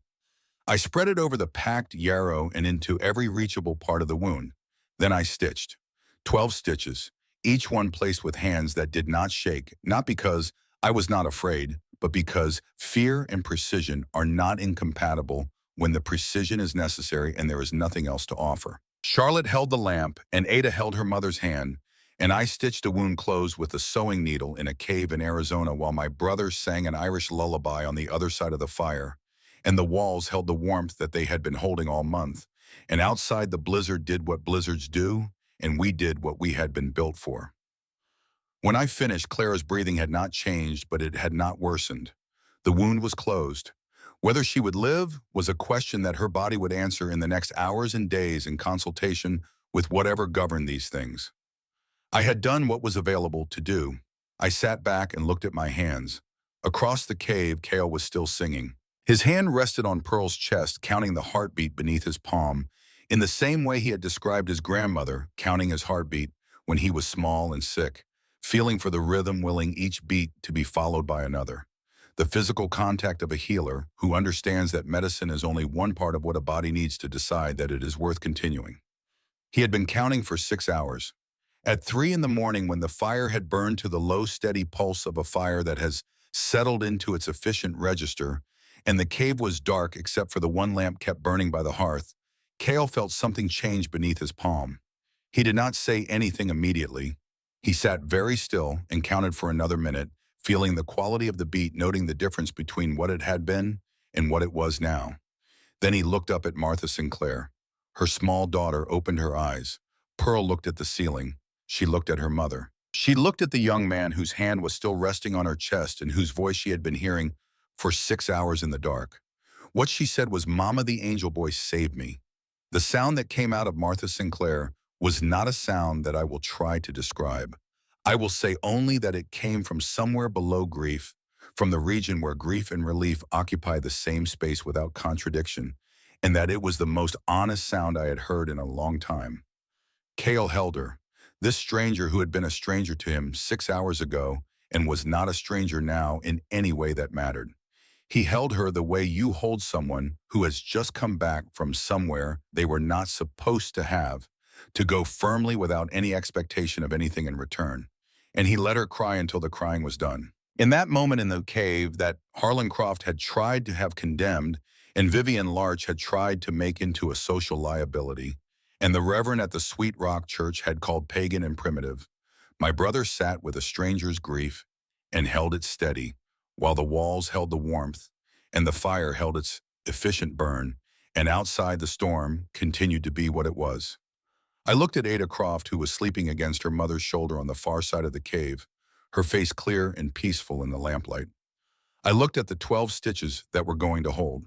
S1: I spread it over the packed yarrow and into every reachable part of the wound. Then I stitched. 12 stitches, each one placed with hands that did not shake, not because I was not afraid, but because fear and precision are not incompatible when the precision is necessary and there is nothing else to offer. Charlotte held the lamp, and Ada held her mother's hand, and I stitched a wound closed with a sewing needle in a cave in Arizona while my brother sang an Irish lullaby on the other side of the fire, and the walls held the warmth that they had been holding all month, and outside the blizzard did what blizzards do, and we did what we had been built for. When I finished, Clara's breathing had not changed, but it had not worsened. The wound was closed. Whether she would live was a question that her body would answer in the next hours and days in consultation with whatever governed these things. I had done what was available to do. I sat back and looked at my hands. Across the cave, Kale was still singing. His hand rested on Pearl's chest, counting the heartbeat beneath his palm, in the same way he had described his grandmother counting his heartbeat when he was small and sick, feeling for the rhythm, willing each beat to be followed by another. The physical contact of a healer who understands that medicine is only one part of what a body needs to decide that it is worth continuing. He had been counting for 6 hours. At 3 in the morning, when the fire had burned to the low, steady pulse of a fire that has settled into its efficient register, and the cave was dark except for the one lamp kept burning by the hearth, Kale felt something change beneath his palm. He did not say anything immediately. He sat very still and counted for another minute, feeling the quality of the beat, noting the difference between what it had been and what it was now. Then he looked up at Martha Sinclair. Her small daughter opened her eyes. Pearl looked at the ceiling. She looked at her mother. She looked at the young man whose hand was still resting on her chest and whose voice she had been hearing for 6 hours in the dark. What she said was, "Mama, the angel boy saved me." The sound that came out of Martha Sinclair was not a sound that I will try to describe. I will say only that it came from somewhere below grief, from the region where grief and relief occupy the same space without contradiction, and that it was the most honest sound I had heard in a long time. Kale held her, this stranger who had been a stranger to him 6 hours ago and was not a stranger now in any way that mattered. He held her the way you hold someone who has just come back from somewhere they were not supposed to have, to go firmly without any expectation of anything in return. And he let her cry until the crying was done. In that moment in the cave that Harlan Croft had tried to have condemned and Vivian Larch had tried to make into a social liability, and the Reverend at the Sweet Rock Church had called pagan and primitive, my brother sat with a stranger's grief and held it steady, while the walls held the warmth and the fire held its efficient burn, and outside the storm continued to be what it was. I looked at Ada Croft, who was sleeping against her mother's shoulder on the far side of the cave, her face clear and peaceful in the lamplight. I looked at the 12 stitches that were going to hold.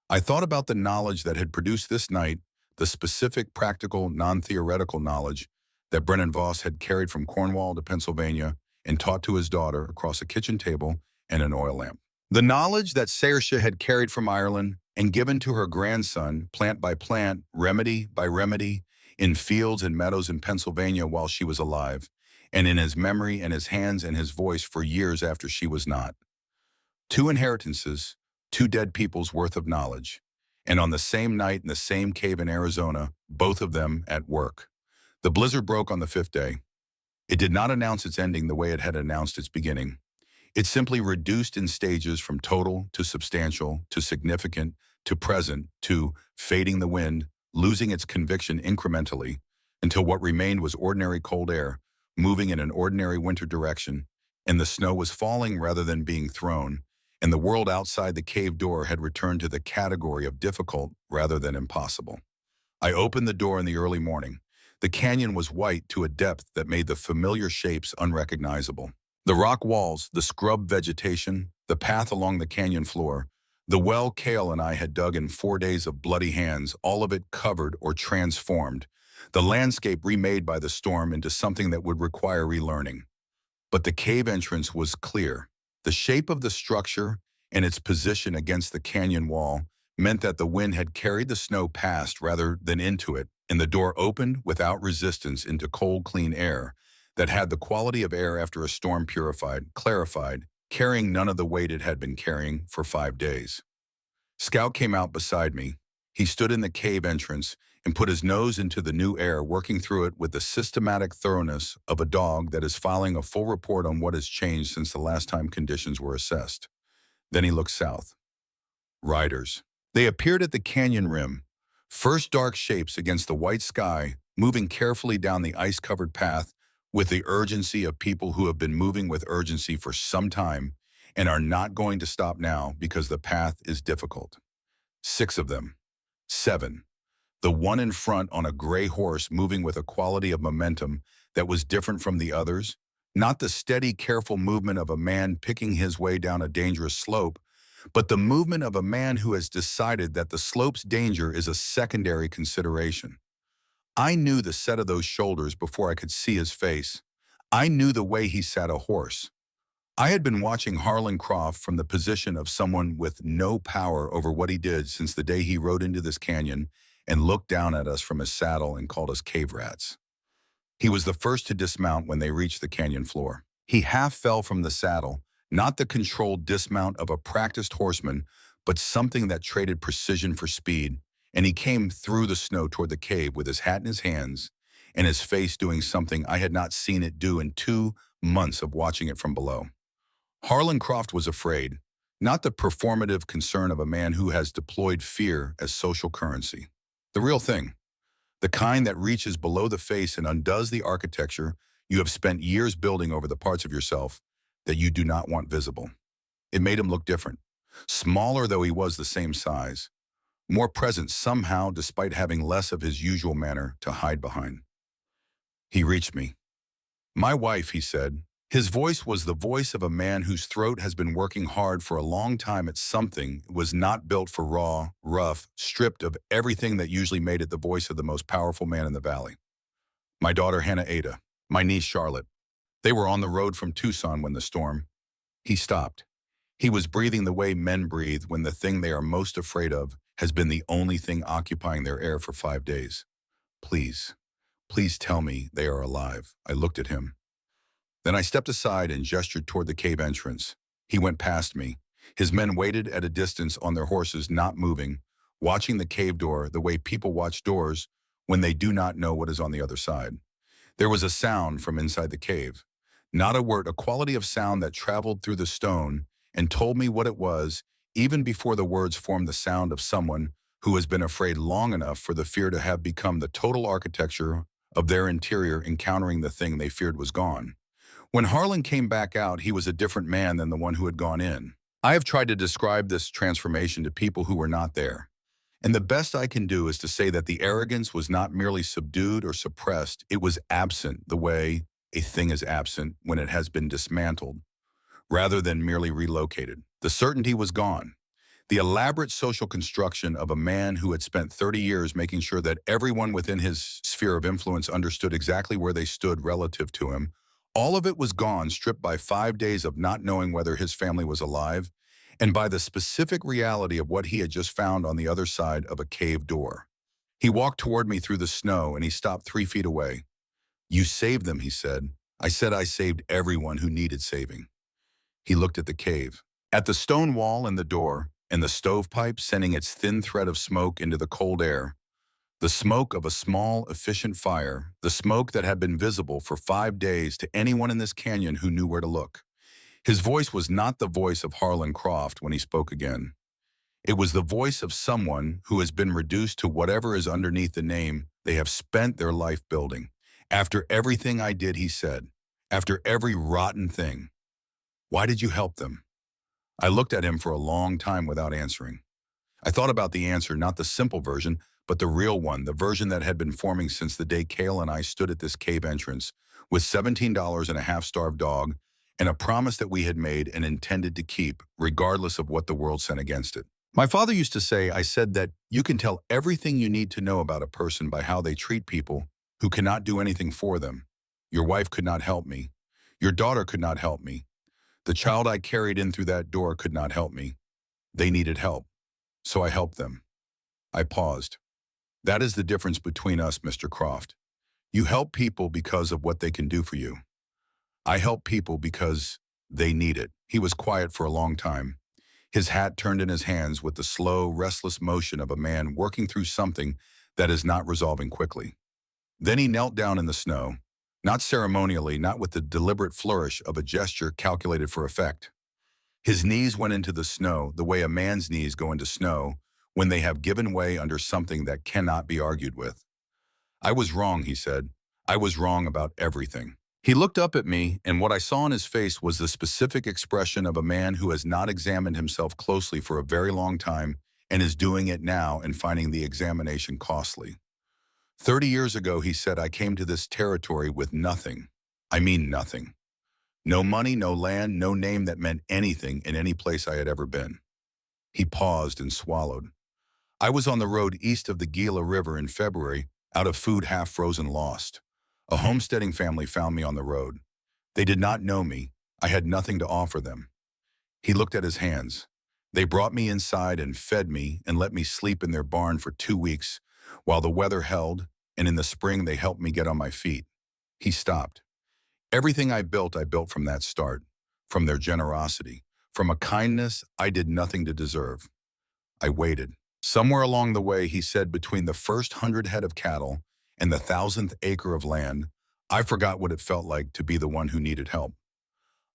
S1: I thought about the knowledge that had produced this night, the specific, practical, non-theoretical knowledge that Brennan Voss had carried from Cornwall to Pennsylvania and taught to his daughter across a kitchen table and an oil lamp. The knowledge that Saoirse had carried from Ireland and given to her grandson, plant by plant, remedy by remedy, in fields and meadows in Pennsylvania while she was alive, and in his memory and his hands and his voice for years after she was not. Two inheritances, two dead people's worth of knowledge. And on the same night in the same cave in Arizona, both of them at work. The blizzard broke on the fifth day. It did not announce its ending the way it had announced its beginning. It simply reduced in stages from total to substantial to significant to present to fading the wind, losing its conviction incrementally, until what remained was ordinary cold air, moving in an ordinary winter direction, and the snow was falling rather than being thrown, and the world outside the cave door had returned to the category of difficult rather than impossible. I opened the door in the early morning. The canyon was white to a depth that made the familiar shapes unrecognizable. The rock walls, the scrub vegetation, the path along the canyon floor, the well Cale and I had dug in 4 days of bloody hands, all of it covered or transformed, the landscape remade by the storm into something that would require relearning. But the cave entrance was clear. The shape of the structure and its position against the canyon wall meant that the wind had carried the snow past rather than into it, and the door opened without resistance into cold, clean air that had the quality of air after a storm purified, clarified, carrying none of the weight it had been carrying for 5 days. Scout came out beside me. He stood in the cave entrance and put his nose into the new air, working through it with the systematic thoroughness of a dog that is filing a full report on what has changed since the last time conditions were assessed. Then he looked south. Riders. They appeared at the canyon rim, first dark shapes against the white sky, moving carefully down the ice-covered path with the urgency of people who have been moving with urgency for some time and are not going to stop now because the path is difficult. 6 of them. 7. The one in front on a gray horse moving with a quality of momentum that was different from the others, not the steady, careful movement of a man picking his way down a dangerous slope, but the movement of a man who has decided that the slope's danger is a secondary consideration. I knew the set of those shoulders before I could see his face. I knew the way he sat a horse. I had been watching Harlan Croft from the position of someone with no power over what he did since the day he rode into this canyon and looked down at us from his saddle and called us cave rats. He was the first to dismount when they reached the canyon floor. He half fell from the saddle, not the controlled dismount of a practiced horseman, but something that traded precision for speed, and he came through the snow toward the cave with his hat in his hands and his face doing something I had not seen it do in 2 months of watching it from below. Harlan Croft was afraid, not the performative concern of a man who has deployed fear as social currency. The real thing, the kind that reaches below the face and undoes the architecture you have spent years building over the parts of yourself that you do not want visible. It made him look different, smaller though he was the same size, more present somehow despite having less of his usual manner to hide behind. He reached me. "My wife," he said. His voice was the voice of a man whose throat has been working hard for a long time at something it was not built for, raw, rough, stripped of everything that usually made it the voice of the most powerful man in the valley. "My daughter Hannah Ada, my niece Charlotte. They were on the road from Tucson when the storm." He stopped. He was breathing the way men breathe when the thing they are most afraid of has been the only thing occupying their air for 5 days. "Please, please tell me they are alive." I looked at him. Then I stepped aside and gestured toward the cave entrance. He went past me. His men waited at a distance on their horses, not moving, watching the cave door the way people watch doors when they do not know what is on the other side. There was a sound from inside the cave. Not a word, a quality of sound that traveled through the stone and told me what it was, even before the words formed the sound of someone who has been afraid long enough for the fear to have become the total architecture of their interior, encountering the thing they feared was gone. When Harlan came back out, he was a different man than the one who had gone in. I have tried to describe this transformation to people who were not there. And the best I can do is to say that the arrogance was not merely subdued or suppressed, it was absent the way a thing is absent when it has been dismantled, rather than merely relocated. The certainty was gone. The elaborate social construction of a man who had spent 30 years making sure that everyone within his sphere of influence understood exactly where they stood relative to him, all of it was gone, stripped by 5 days of not knowing whether his family was alive, and by the specific reality of what he had just found on the other side of a cave door. He walked toward me through the snow and he stopped 3 feet away. You saved them, he said. I said I saved everyone who needed saving. He looked at the cave, at the stone wall and the door, and the stovepipe sending its thin thread of smoke into the cold air. The smoke of a small, efficient fire, the smoke that had been visible for 5 days to anyone in this canyon who knew where to look. His voice was not the voice of Harlan Croft when he spoke again. It was the voice of someone who has been reduced to whatever is underneath the name they have spent their life building. After everything I did, he said, after every rotten thing, why did you help them? I looked at him for a long time without answering. I thought about the answer, not the simple version, but the real one, the version that had been forming since the day Cale and I stood at this cave entrance with $17 and a half-starved dog and a promise that we had made and intended to keep, regardless of what the world sent against it. My father used to say, I said that you can tell everything you need to know about a person by how they treat people who cannot do anything for them. Your wife could not help me. Your daughter could not help me. The child I carried in through that door could not help me. They needed help, so I helped them. I paused. That is the difference between us, Mr. Croft. You help people because of what they can do for you. I help people because they need it. He was quiet for a long time. His hat turned in his hands with the slow, restless motion of a man working through something that is not resolving quickly. Then he knelt down in the snow, not ceremonially, not with the deliberate flourish of a gesture calculated for effect. His knees went into the snow the way a man's knees go into snow when they have given way under something that cannot be argued with. I was wrong, he said. I was wrong about everything. He looked up at me, and what I saw in his face was the specific expression of a man who has not examined himself closely for a very long time and is doing it now and finding the examination costly. 30 years ago, he said, I came to this territory with nothing. I mean nothing. No money, no land, no name that meant anything in any place I had ever been. He paused and swallowed. I was on the road east of the Gila River in February, out of food, half frozen, lost. A homesteading family found me on the road. They did not know me. I had nothing to offer them. He looked at his hands. They brought me inside and fed me and let me sleep in their barn for 2 weeks while the weather held, and in the spring they helped me get on my feet. He stopped. Everything I built from that start, from their generosity, from a kindness I did nothing to deserve. I waited. Somewhere along the way, he said, between the first 100 head of cattle and the 1,000th acre of land, I forgot what it felt like to be the one who needed help.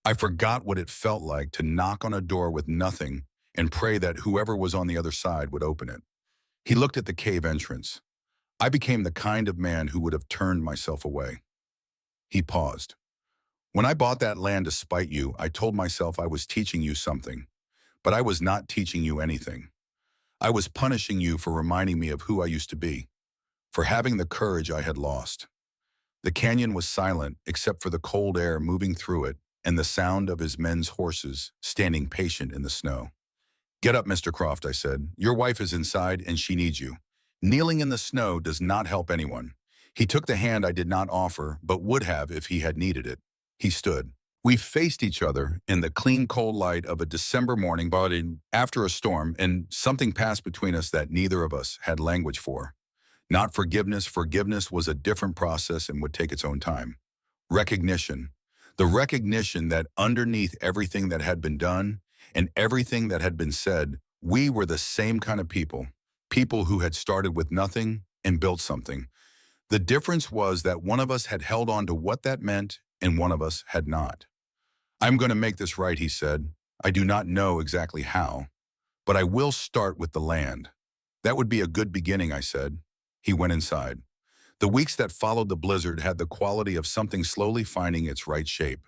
S1: I forgot what it felt like to knock on a door with nothing and pray that whoever was on the other side would open it. He looked at the cave entrance. I became the kind of man who would have turned myself away. He paused. When I bought that land to spite you, I told myself I was teaching you something, but I was not teaching you anything. I was punishing you for reminding me of who I used to be, for having the courage I had lost. The canyon was silent except for the cold air moving through it and the sound of his men's horses standing patient in the snow. Get up, Mr. Croft, I said. Your wife is inside and she needs you. Kneeling in the snow does not help anyone. He took the hand I did not offer, but would have if he had needed it. He stood. We faced each other in the clean, cold light of a December morning, but after a storm, and something passed between us that neither of us had language for. Not forgiveness. Forgiveness was a different process and would take its own time. Recognition. The recognition that underneath everything that had been done and everything that had been said, we were the same kind of people. People who had started with nothing and built something. The difference was that one of us had held on to what that meant and one of us had not. I'm going to make this right, he said. I do not know exactly how, but I will start with the land. That would be a good beginning, I said. He went inside. The weeks that followed the blizzard had the quality of something slowly finding its right shape.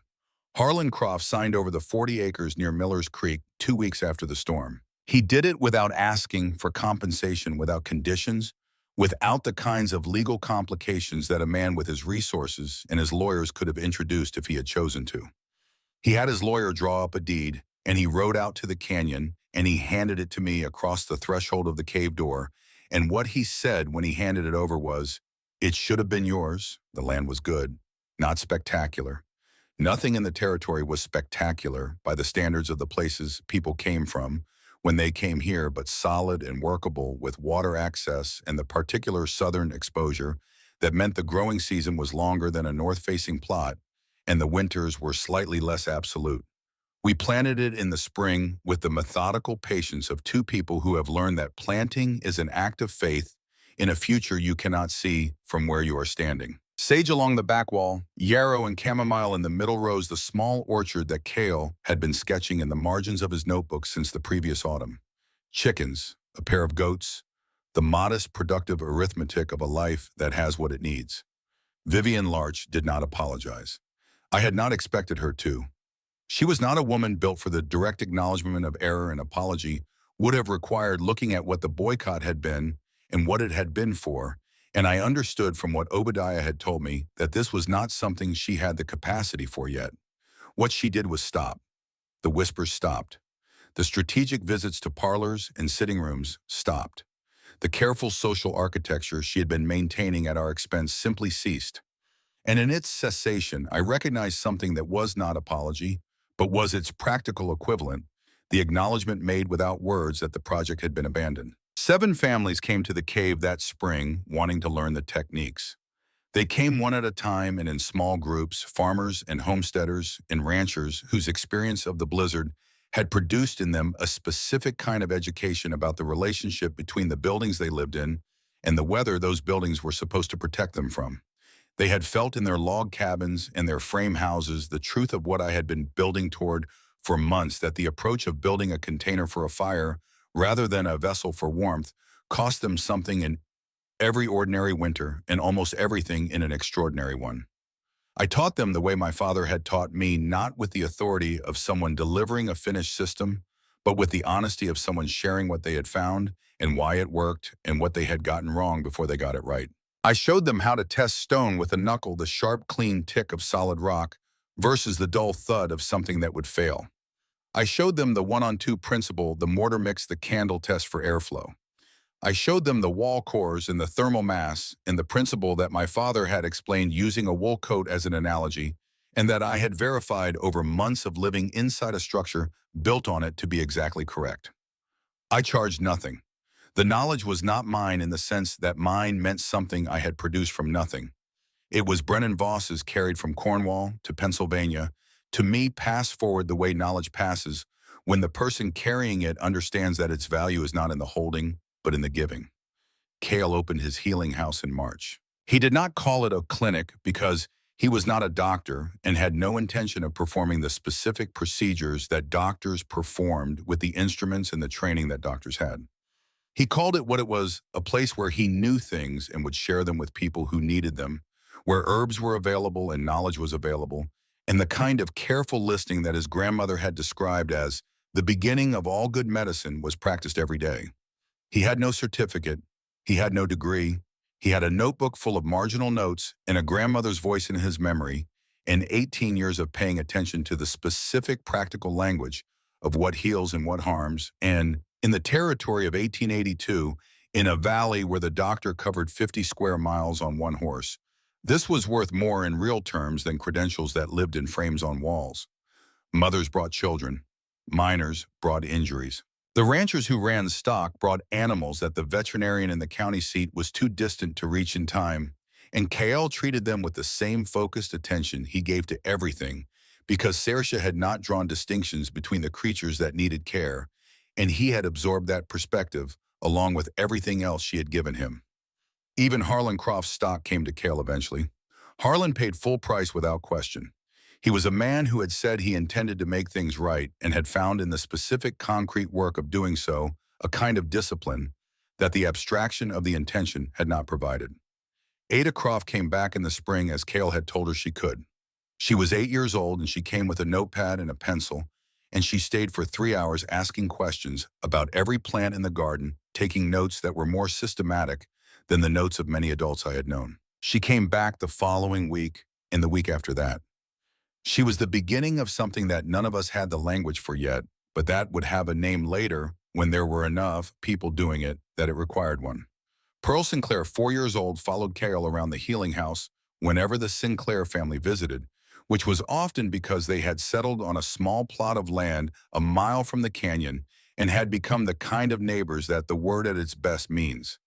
S1: Harlan Croft signed over the 40 acres near Miller's Creek 2 weeks after the storm. He did it without asking for compensation, without conditions, without the kinds of legal complications that a man with his resources and his lawyers could have introduced if he had chosen to. He had his lawyer draw up a deed, and he rode out to the canyon, and he handed it to me across the threshold of the cave door, and what he said when he handed it over was, "It should have been yours. The land was good, not spectacular." Nothing in the territory was spectacular by the standards of the places people came from, when they came here, but solid and workable with water access and the particular southern exposure that meant the growing season was longer than a north-facing plot and the winters were slightly less absolute. We planted it in the spring with the methodical patience of two people who have learned that planting is an act of faith in a future you cannot see from where you are standing. Sage along the back wall, yarrow and chamomile in the middle rows the small orchard that Kale had been sketching in the margins of his notebook since the previous autumn. Chickens, a pair of goats, the modest, productive arithmetic of a life that has what it needs. Vivian Larch did not apologize. I had not expected her to. She was not a woman built for the direct acknowledgement of error, and apology would have required looking at what the boycott had been and what it had been for, and I understood from what Obadiah had told me that this was not something she had the capacity for yet. What she did was stop. The whispers stopped. The strategic visits to parlors and sitting rooms stopped. The careful social architecture she had been maintaining at our expense simply ceased. And in its cessation, I recognized something that was not apology, but was its practical equivalent, the acknowledgement made without words that the project had been abandoned. 7 families came to the cave that spring wanting to learn the techniques. They came one at a time and in small groups, farmers and homesteaders and ranchers whose experience of the blizzard had produced in them a specific kind of education about the relationship between the buildings they lived in and the weather those buildings were supposed to protect them from. They had felt in their log cabins and their frame houses the truth of what I had been building toward for months, that the approach of building a container for a fire rather than a vessel for warmth cost them something in every ordinary winter and almost everything in an extraordinary one. I taught them the way my father had taught me, not with the authority of someone delivering a finished system, but with the honesty of someone sharing what they had found and why it worked and what they had gotten wrong before they got it right. I showed them how to test stone with a knuckle, the sharp, clean tick of solid rock versus the dull thud of something that would fail. I showed them the 1-on-2 principle, the mortar mix, the candle test for airflow. I showed them the wall cores and the thermal mass and the principle that my father had explained using a wool coat as an analogy, and that I had verified over months of living inside a structure built on it to be exactly correct. I charged nothing. The knowledge was not mine in the sense that mine meant something I had produced from nothing. It was Brennan Voss's, carried from Cornwall to Pennsylvania, to me passed forward the way knowledge passes when the person carrying it understands that its value is not in the holding, but in the giving. Cale opened his healing house in March. He did not call it a clinic because he was not a doctor and had no intention of performing the specific procedures that doctors performed with the instruments and the training that doctors had. He called it what it was, a place where he knew things and would share them with people who needed them, where herbs were available and knowledge was available, and the kind of careful listening that his grandmother had described as the beginning of all good medicine was practiced every day. He had no certificate, he had no degree, he had a notebook full of marginal notes and a grandmother's voice in his memory, and 18 years of paying attention to the specific practical language of what heals and what harms, and in the territory of 1882, in a valley where the doctor covered 50 square miles on one horse. This was worth more in real terms than credentials that lived in frames on walls. Mothers brought children. Miners brought injuries. The ranchers who ran stock brought animals that the veterinarian in the county seat was too distant to reach in time, and Kael treated them with the same focused attention he gave to everything, because Saoirse had not drawn distinctions between the creatures that needed care, and he had absorbed that perspective along with everything else she had given him. Even Harlan Croft's stock came to Cale eventually. Harlan paid full price without question. He was a man who had said he intended to make things right and had found in the specific concrete work of doing so a kind of discipline that the abstraction of the intention had not provided. Ada Croft came back in the spring as Cale had told her she could. She was 8 years old and she came with a notepad and a pencil, and she stayed for 3 hours asking questions about every plant in the garden, taking notes that were more systematic than the notes of many adults I had known. She came back the following week and the week after that. She was the beginning of something that none of us had the language for yet, but that would have a name later when there were enough people doing it that it required one. Pearl Sinclair, 4 years old, followed Carol around the healing house whenever the Sinclair family visited, which was often because they had settled on a small plot of land a mile from the canyon and had become the kind of neighbors that the word at its best means.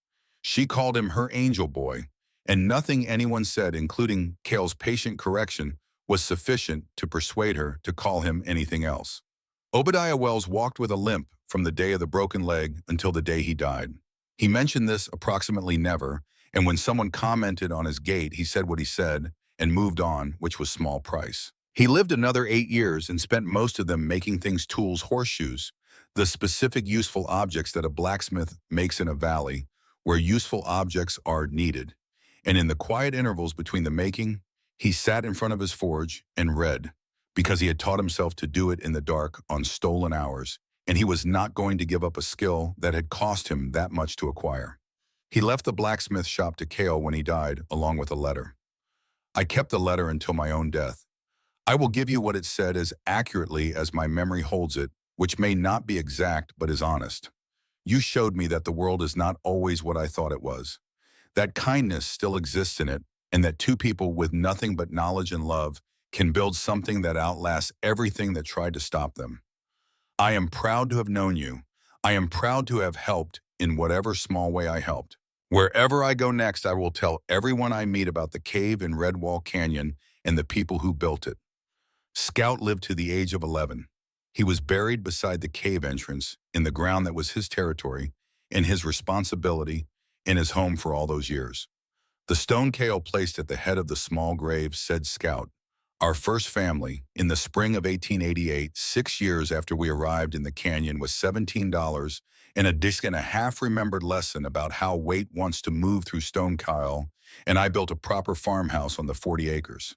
S1: She called him her angel boy, and nothing anyone said, including Cale's patient correction, was sufficient to persuade her to call him anything else. Obadiah Wells walked with a limp from the day of the broken leg until the day he died. He mentioned this approximately never, and when someone commented on his gait, he said what he said and moved on, which was small price. He lived another 8 years and spent most of them making things tools, horseshoes, the specific useful objects that a blacksmith makes in a valley where useful objects are needed. And in the quiet intervals between the making, he sat in front of his forge and read, because he had taught himself to do it in the dark on stolen hours, and he was not going to give up a skill that had cost him that much to acquire. He left the blacksmith shop to Cale when he died, along with a letter. I kept the letter until my own death. I will give you what it said as accurately as my memory holds it, which may not be exact but is honest. You showed me that the world is not always what I thought it was, that kindness still exists in it, and that two people with nothing but knowledge and love can build something that outlasts everything that tried to stop them. I am proud to have known you. I am proud to have helped in whatever small way I helped. Wherever I go next, I will tell everyone I meet about the cave in Redwall Canyon and the people who built it. Scout lived to the age of 11. He was buried beside the cave entrance in the ground that was his territory and his responsibility in his home for all those years. The stone Cale placed at the head of the small grave said Scout, our first family, in the spring of 1888, 6 years after we arrived in the canyon, was $17 and a disc and a half remembered lesson about how weight wants to move through stone Kyle, and I built a proper farmhouse on the 40 acres.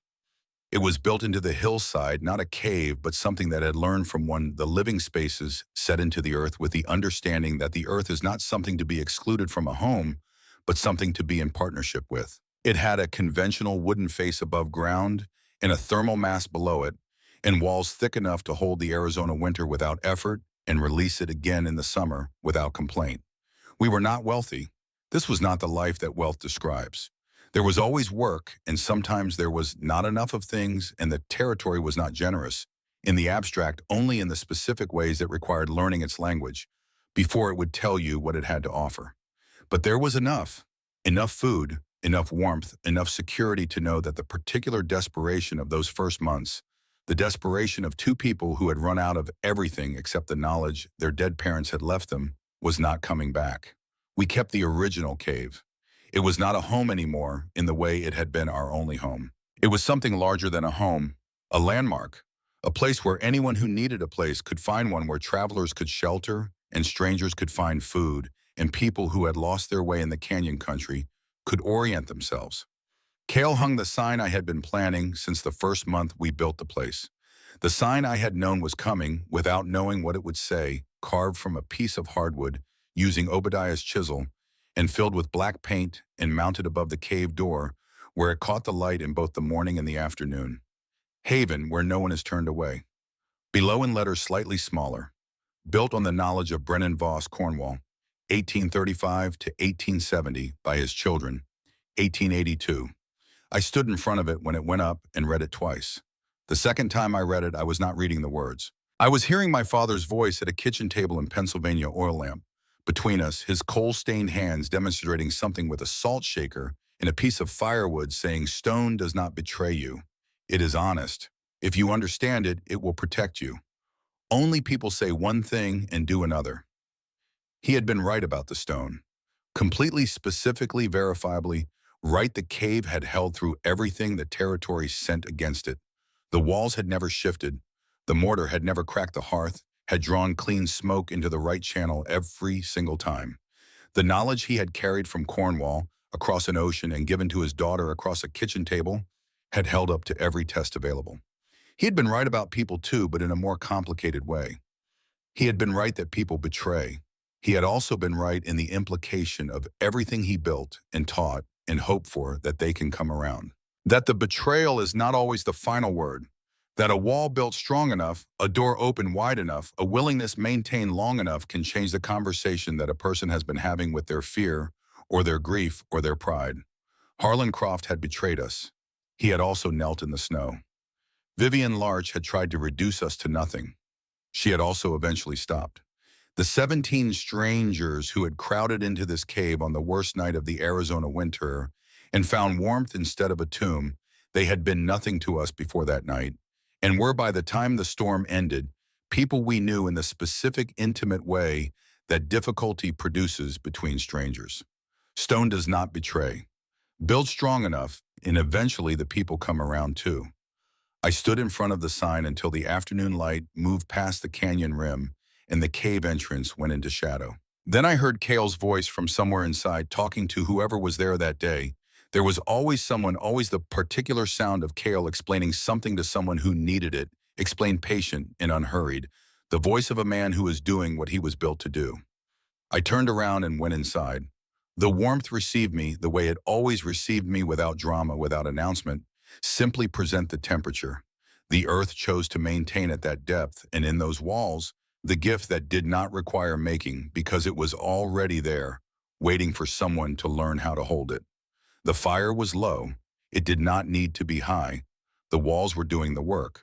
S1: It was built into the hillside, not a cave, but something that had learned from one the living spaces set into the earth with the understanding that the earth is not something to be excluded from a home, but something to be in partnership with. It had a conventional wooden face above ground and a thermal mass below it, and walls thick enough to hold the Arizona winter without effort and release it again in the summer without complaint. We were not wealthy. This was not the life that wealth describes. There was always work, and sometimes there was not enough of things, and the territory was not generous, in the abstract, only in the specific ways that required learning its language, before it would tell you what it had to offer. But there was enough food, enough warmth, enough security to know that the particular desperation of those first months, the desperation of two people who had run out of everything except the knowledge their dead parents had left them, was not coming back. We kept the original cave. It was not a home anymore in the way it had been our only home. It was something larger than a home, a landmark, a place where anyone who needed a place could find one, where travelers could shelter and strangers could find food, and people who had lost their way in the canyon country could orient themselves. Cale hung the sign I had been planning since the first month we built the place. The sign I had known was coming without knowing what it would say, carved from a piece of hardwood using Obadiah's chisel, and filled with black paint and mounted above the cave door where it caught the light in both the morning and the afternoon. Haven, where no one is turned away. Below in letters slightly smaller, built on the knowledge of Brennan Voss, Cornwall, 1835 to 1870 by his children, 1882. I stood in front of it when it went up and read it twice. The second time I read it, I was not reading the words. I was hearing my father's voice at a kitchen table in Pennsylvania oil lamp. Between us, his coal-stained hands demonstrating something with a salt shaker and a piece of firewood saying, "Stone does not betray you. It is honest. If you understand it, it will protect you. Only people say one thing and do another." He had been right about the stone. Completely, specifically, verifiably, right the cave had held through everything the territory sent against it. The walls had never shifted. The mortar had never cracked the hearth, had drawn clean smoke into the right channel every single time. The knowledge he had carried from Cornwall across an ocean and given to his daughter across a kitchen table had held up to every test available. He had been right about people too, but in a more complicated way. He had been right that people betray. He had also been right in the implication of everything he built and taught and hoped for, that they can come around. That the betrayal is not always the final word. That a wall built strong enough, a door open wide enough, a willingness maintained long enough can change the conversation that a person has been having with their fear or their grief or their pride. Harlan Croft had betrayed us. He had also knelt in the snow. Vivian Larch had tried to reduce us to nothing. She had also eventually stopped. The 17 strangers who had crowded into this cave on the worst night of the Arizona winter and found warmth instead of a tomb, they had been nothing to us before that night, and were by the time the storm ended, people we knew in the specific intimate way that difficulty produces between strangers. Stone does not betray. Build strong enough, and eventually the people come around too. I stood in front of the sign until the afternoon light moved past the canyon rim and the cave entrance went into shadow. Then I heard Cale's voice from somewhere inside talking to whoever was there that day. There was always someone, always the particular sound of Cale explaining something to someone who needed it, explained patient and unhurried, the voice of a man who was doing what he was built to do. I turned around and went inside. The warmth received me the way it always received me, without drama, without announcement, simply present the temperature. The earth chose to maintain at that depth, and in those walls, the gift that did not require making because it was already there, waiting for someone to learn how to hold it. The fire was low. It did not need to be high. The walls were doing the work.